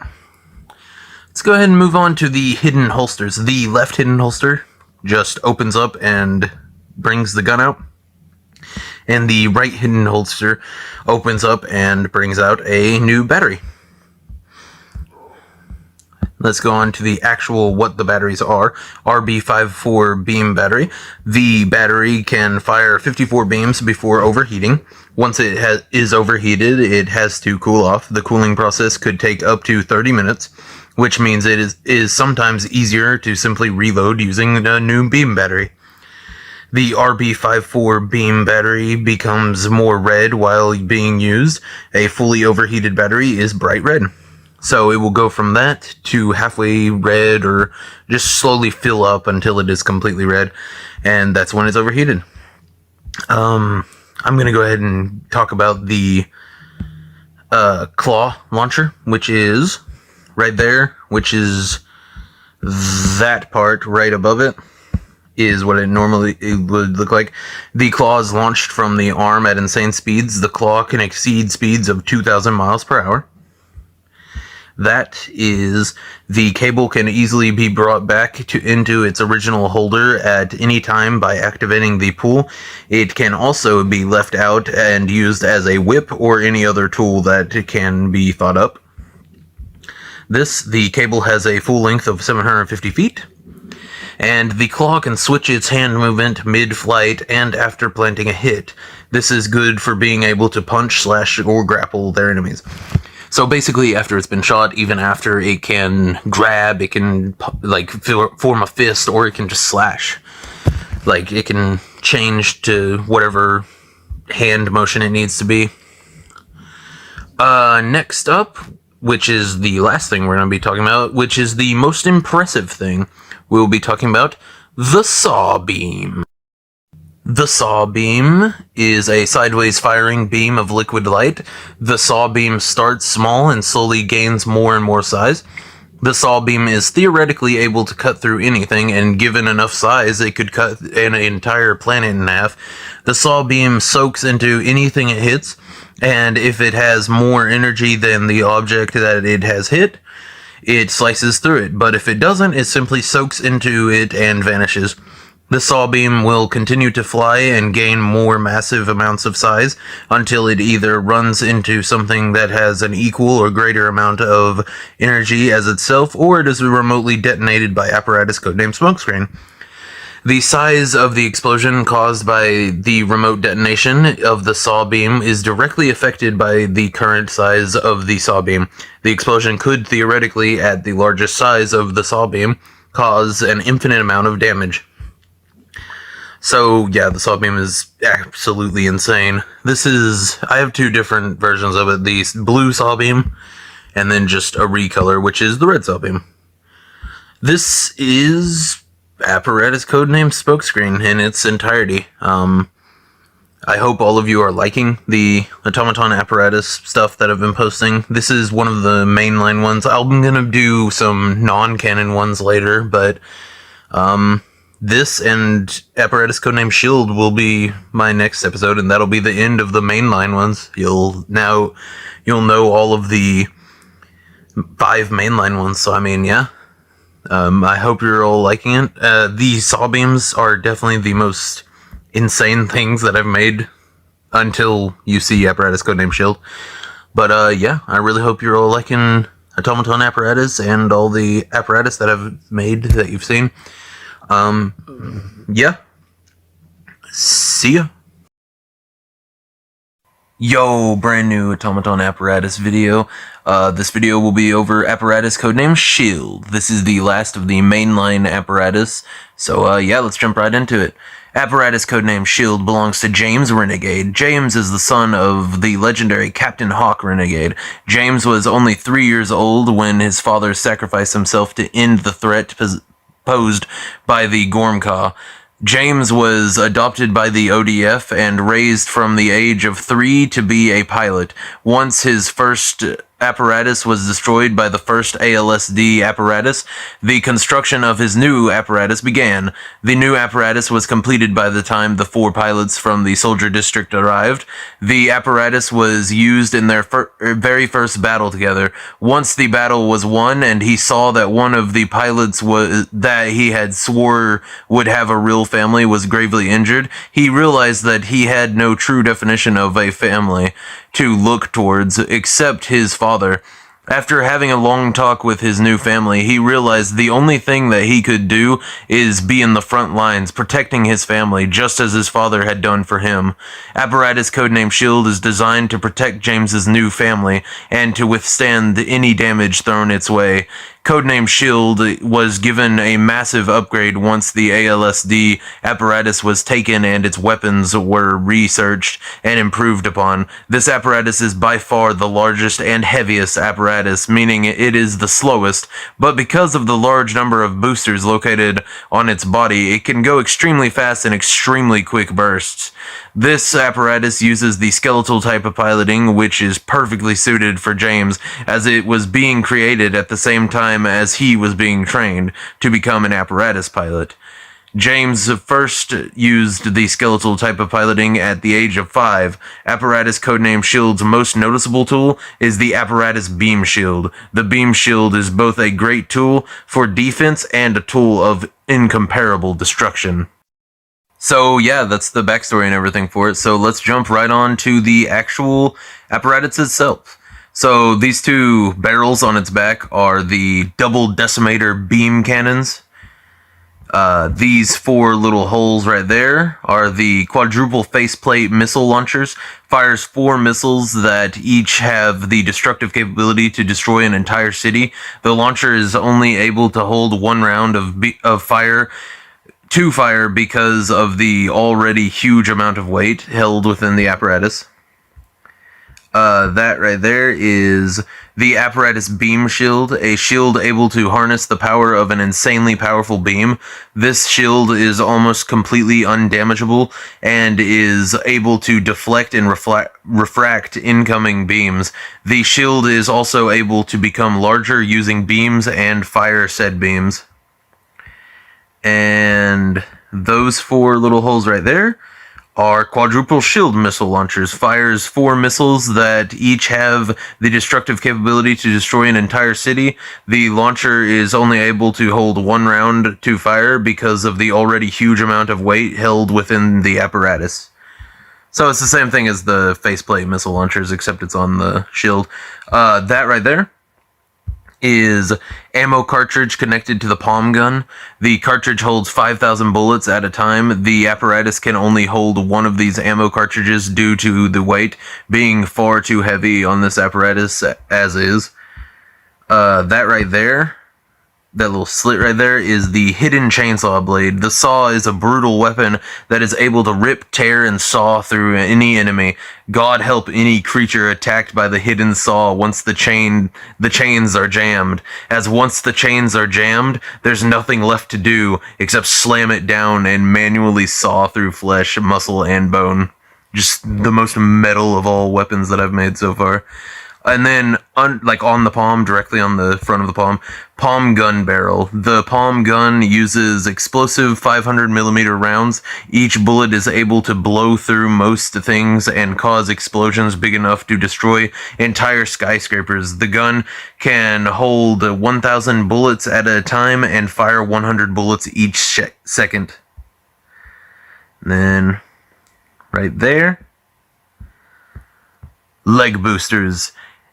Let's go ahead and move on to the hidden holsters. The left hidden holster just opens up and brings the gun out. And the right hidden holster opens up and brings out a new battery. Let's go on to the actual what the batteries are. RB54 beam battery. The battery can fire 54 beams before overheating. Once it is overheated, it has to cool off. The cooling process could take up to 30 minutes, which means it is sometimes easier to simply reload using a new beam battery. The RB54 beam battery becomes more red while being used. A fully overheated battery is bright red. So it will go from that to halfway red or just slowly fill up until it is completely red. And that's when it's overheated. I'm going to go ahead and talk about the claw launcher, which is right there, which is that part right above it, is what it would look like. The claw is launched from the arm at insane speeds. The claw can exceed speeds of 2,000 miles per hour. That is, the cable can easily be brought back into its original holder at any time by activating the pull. It can also be left out and used as a whip or any other tool that can be thought up. The cable has a full length of 750 feet. And the claw can switch its hand movement mid-flight and after planting a hit. This is good for being able to punch, slash, or grapple their enemies. So basically, after it's been shot, even after it can grab, it can form a fist, or it can just slash. Like, it can change to whatever hand motion it needs to be. Next up, which is the last thing we're going to be talking about, which is the most impressive thing, we'll be talking about the saw beam. The saw beam is a sideways firing beam of liquid light. The saw beam starts small and slowly gains more and more size. The saw beam is theoretically able to cut through anything, and given enough size, it could cut an entire planet in half. The saw beam soaks into anything it hits, and if it has more energy than the object that it has hit, it slices through it. But if it doesn't, it simply soaks into it and vanishes. The saw beam will continue to fly and gain more massive amounts of size until it either runs into something that has an equal or greater amount of energy as itself, or it is remotely detonated by Apparatus codenamed Smokescreen. The size of the explosion caused by the remote detonation of the saw beam is directly affected by the current size of the saw beam. The explosion could theoretically, at the largest size of the saw beam, cause an infinite amount of damage. So, yeah, the saw beam is absolutely insane. I have two different versions of it, the blue saw beam, and then just a recolor, which is the red saw beam. This is Apparatus codenamed Smokescreen in its entirety. I hope all of you are liking the Automaton Apparatus stuff that I've been posting. This is one of the mainline ones. I'm gonna do some non-canon ones later, but, this and Apparatus codename Shield will be my next episode, and that'll be the end of the mainline ones. You'll know all of the 5 mainline ones, so I mean, yeah. I hope you're all liking it. The saw beams are definitely the most insane things that I've made until you see Apparatus codename Shield. But, yeah, I really hope you're all liking Automaton Apparatus and all the Apparatus that I've made that you've seen. Yeah. See ya. Yo, brand new Automaton Apparatus video. This video will be over Apparatus codename Shield. This is the last of the mainline Apparatus. So, yeah, let's jump right into it. Apparatus codename Shield belongs to James Renegade. James is the son of the legendary Captain Hawk Renegade. James was only 3 years old when his father sacrificed himself to end the threat posed by the Gormcaw. James was adopted by the ODF and raised from the age of 3 to be a pilot. Once his first apparatus was destroyed by the first ALSD apparatus, the construction of his new apparatus began. The new apparatus was completed by the time the 4 pilots from the Soldier District arrived. The apparatus was used in their very first battle together. Once the battle was won and he saw that one of the pilots that he had swore would have a real family was gravely injured, he realized that he had no true definition of a family to look towards except his father. After having a long talk with his new family, he realized the only thing that he could do is be in the front lines, protecting his family, just as his father had done for him. Apparatus codename Shield is designed to protect James's new family and to withstand any damage thrown its way. Codename Shield was given a massive upgrade once the ALSD apparatus was taken and its weapons were researched and improved upon. This apparatus is by far the largest and heaviest apparatus, meaning it is the slowest, but because of the large number of boosters located on its body, it can go extremely fast in extremely quick bursts. This apparatus uses the skeletal type of piloting, which is perfectly suited for James, as it was being created at the same time as he was being trained to become an apparatus pilot. James first used the skeletal type of piloting at the age of 5. Apparatus codename Shield's most noticeable tool is the Apparatus Beam Shield. The Beam Shield is both a great tool for defense and a tool of incomparable destruction. So yeah, that's the backstory and everything for it. So let's jump right on to the actual apparatus itself. So these 2 barrels on its back are the double decimator beam cannons. These 4 little holes right there are the quadruple faceplate missile launchers. Fires 4 missiles that each have the destructive capability to destroy an entire city. The launcher is only able to hold 1 round of fire to fire because of the already huge amount of weight held within the apparatus. That right there is the Apparatus Beam Shield, a shield able to harness the power of an insanely powerful beam. This shield is almost completely undamageable and is able to deflect and refract incoming beams. The shield is also able to become larger using beams and fire said beams. And those 4 little holes right there are quadruple shield missile launchers. Fires 4 missiles that each have the destructive capability to destroy an entire city. The launcher is only able to hold 1 round to fire because of the already huge amount of weight held within the apparatus. So it's the same thing as the faceplate missile launchers, except it's on the shield. That right there is ammo cartridge connected to the palm gun. The cartridge holds 5,000 bullets at a time. The apparatus can only hold 1 of these ammo cartridges due to the weight being far too heavy on this apparatus as is. That right there, that little slit right there, is the hidden chainsaw blade. The saw is a brutal weapon that is able to rip, tear, and saw through any enemy. God help any creature attacked by the hidden saw once the chains are jammed. As once the chains are jammed, there's nothing left to do except slam it down and manually saw through flesh, muscle, and bone. Just the most metal of all weapons that I've made so far. And then, like on the palm, directly on the front of the palm gun barrel. The palm gun uses explosive 500mm rounds. Each bullet is able to blow through most things and cause explosions big enough to destroy entire skyscrapers. The gun can hold 1,000 bullets at a time and fire 100 bullets each second. And then, right there, leg boosters.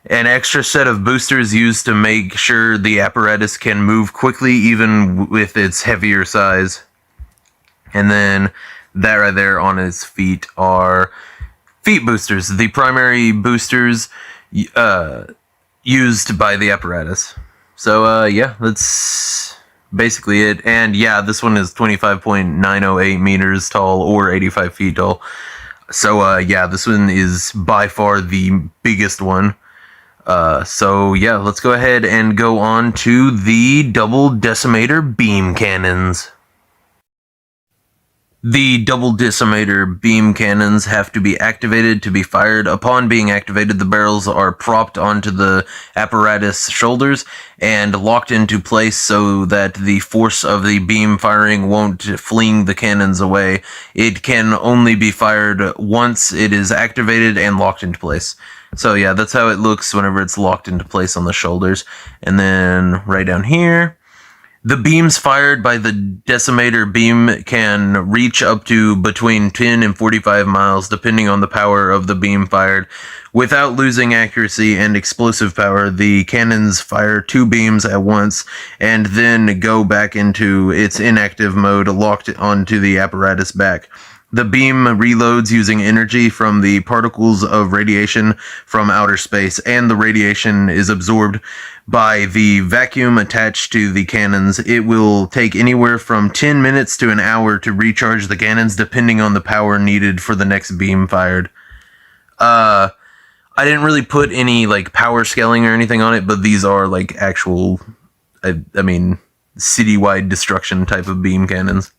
An extra set of boosters used to make sure the apparatus can move quickly even with its heavier size. And then that right there on his feet are feet boosters, the primary boosters used by the apparatus. So yeah, that's basically it. And yeah, this one is 25.908 meters tall or 85 feet tall. So yeah, this one is by far the biggest one. So yeah, let's go ahead and go on to the double decimator beam cannons. The double decimator beam cannons have to be activated to be fired. Upon being activated, the barrels are propped onto the apparatus shoulders and locked into place so that the force of the beam firing won't fling the cannons away. It can only be fired once it is activated and locked into place. So yeah, that's how it looks whenever it's locked into place on the shoulders. And then right down here, the beams fired by the decimator beam can reach up to between 10 and 45 miles depending on the power of the beam fired. Without losing accuracy and explosive power, the cannons fire 2 beams at once and then go back into its inactive mode, locked onto the apparatus back. The beam reloads using energy from the particles of radiation from outer space, and the radiation is absorbed by the vacuum attached to the cannons. It will take anywhere from 10 minutes to an hour to recharge the cannons, depending on the power needed for the next beam fired. I didn't really put any like power scaling or anything on it, but these are like actual, I mean, citywide destruction type of beam cannons.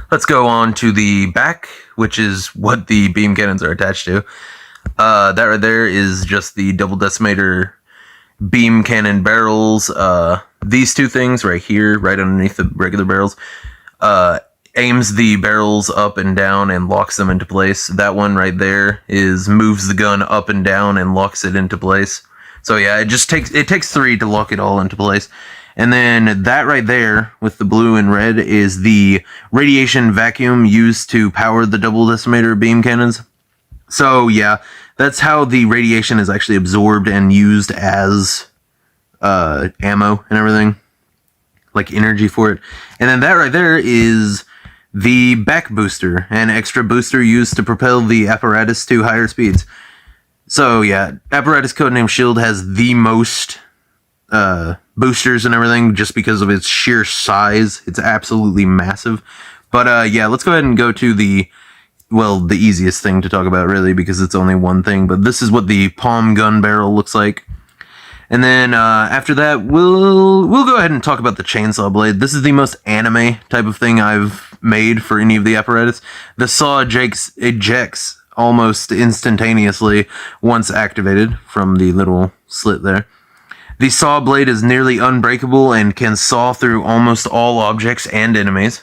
Let's go on to the back, which is what the beam cannons are attached to. That right there is just the double decimator beam cannon barrels. These 2 things right here, right underneath the regular barrels, aims the barrels up and down and locks them into place. That one right there moves the gun up and down and locks it into place. So yeah, it takes 3 to lock it all into place. And then that right there with the blue and red is the radiation vacuum used to power the double decimator beam cannons. So yeah, that's how the radiation is actually absorbed and used as ammo and everything, like energy for it. And then that right there is the back booster, an extra booster used to propel the apparatus to higher speeds. So yeah, apparatus codename Shield has the most boosters and everything just because of its sheer size. It's absolutely massive. But yeah, let's go ahead and go to the easiest thing to talk about really, because it's only one thing. But this is what the palm gun barrel looks like. And then after that, we'll go ahead and talk about the chainsaw blade. This is the most anime type of thing I've made for any of the apparatus. The saw ejects almost instantaneously once activated from the little slit there. The saw blade is nearly unbreakable and can saw through almost all objects and enemies.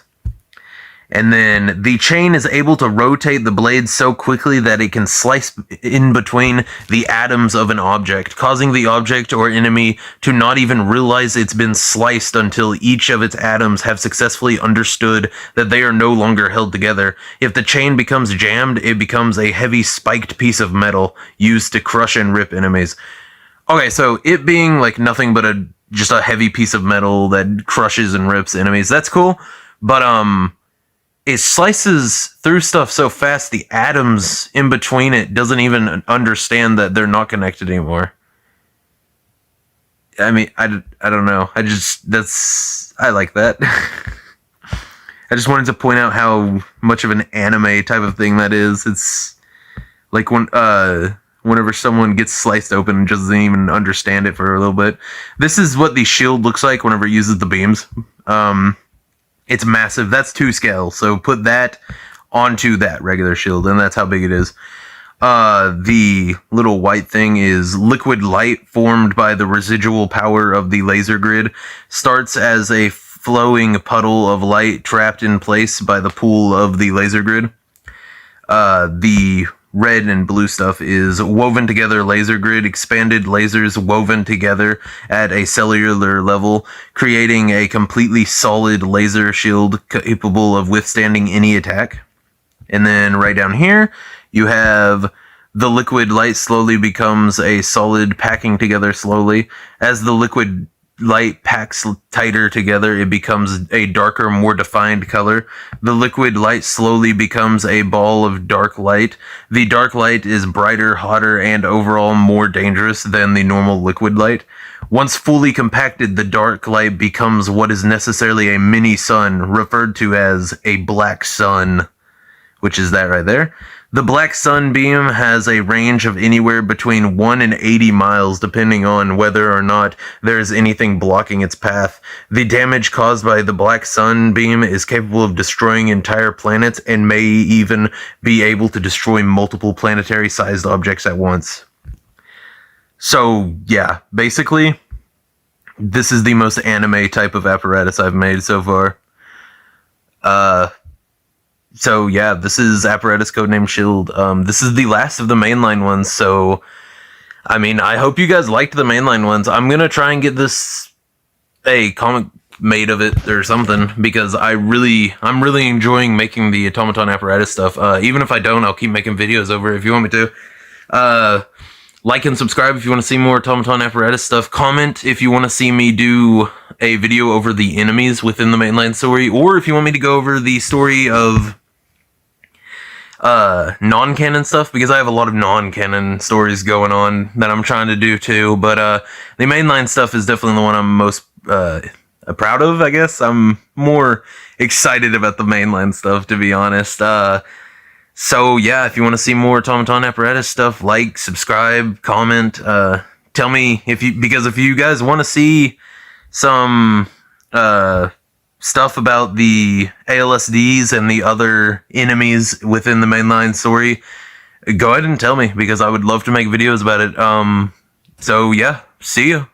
And then the chain is able to rotate the blade so quickly that it can slice in between the atoms of an object, causing the object or enemy to not even realize it's been sliced until each of its atoms have successfully understood that they are no longer held together. If the chain becomes jammed, it becomes a heavy spiked piece of metal used to crush and rip enemies. Okay, so it being like nothing but just a heavy piece of metal that crushes and rips enemies, that's cool. But it slices through stuff so fast the atoms in between it doesn't even understand that they're not connected anymore. I mean, I don't know. I like that. I just wanted to point out how much of an anime type of thing that is. It's like whenever someone gets sliced open and doesn't even understand it for a little bit. This is what the shield looks like whenever it uses the beams. It's massive. That's 2 scale. So put that onto that regular shield, and that's how big it is. The little white thing is liquid light formed by the residual power of the laser grid. Starts as a flowing puddle of light trapped in place by the pool of the laser grid. The red and blue stuff is woven together laser grid, expanded lasers woven together at a cellular level, creating a completely solid laser shield capable of withstanding any attack. And then right down here, you have the liquid light slowly becomes a solid, packing together slowly. As the liquid light packs tighter together, it becomes a darker, more defined color. The liquid light slowly becomes a ball of dark light. The dark light is brighter, hotter, and overall more dangerous than the normal liquid light. Once fully compacted, the dark light becomes what is necessarily a mini sun, referred to as a black sun, which is that right there. The black sun beam has a range of anywhere between 1 and 80 miles, depending on whether or not there is anything blocking its path. The damage caused by the black sun beam is capable of destroying entire planets and may even be able to destroy multiple planetary-sized objects at once. So, yeah, basically, this is the most anime type of apparatus I've made so far. So yeah, this is Apparatus Codename Shield. This is the last of the mainline ones, so I mean, I hope you guys liked the mainline ones. I'm gonna try and get this a comic made of it or something, because I'm really enjoying making the Automaton Apparatus stuff. Even if I don't, I'll keep making videos over it if you want me to. Like and subscribe if you want to see more Automaton Apparatus stuff. Comment if you want to see me do a video over the enemies within the mainline story, or if you want me to go over the story of non-canon stuff, because I have a lot of non-canon stories going on that I'm trying to do too. But the mainline stuff is definitely the one I'm most proud of, I guess. I'm more excited about the mainline stuff, to be honest. So yeah, if you want to see more Automaton Apparatus stuff, like, subscribe, comment, tell me if you guys want to see some stuff about the ALSDs and the other enemies within the mainline story, go ahead and tell me, because I would love to make videos about it. So yeah, see ya.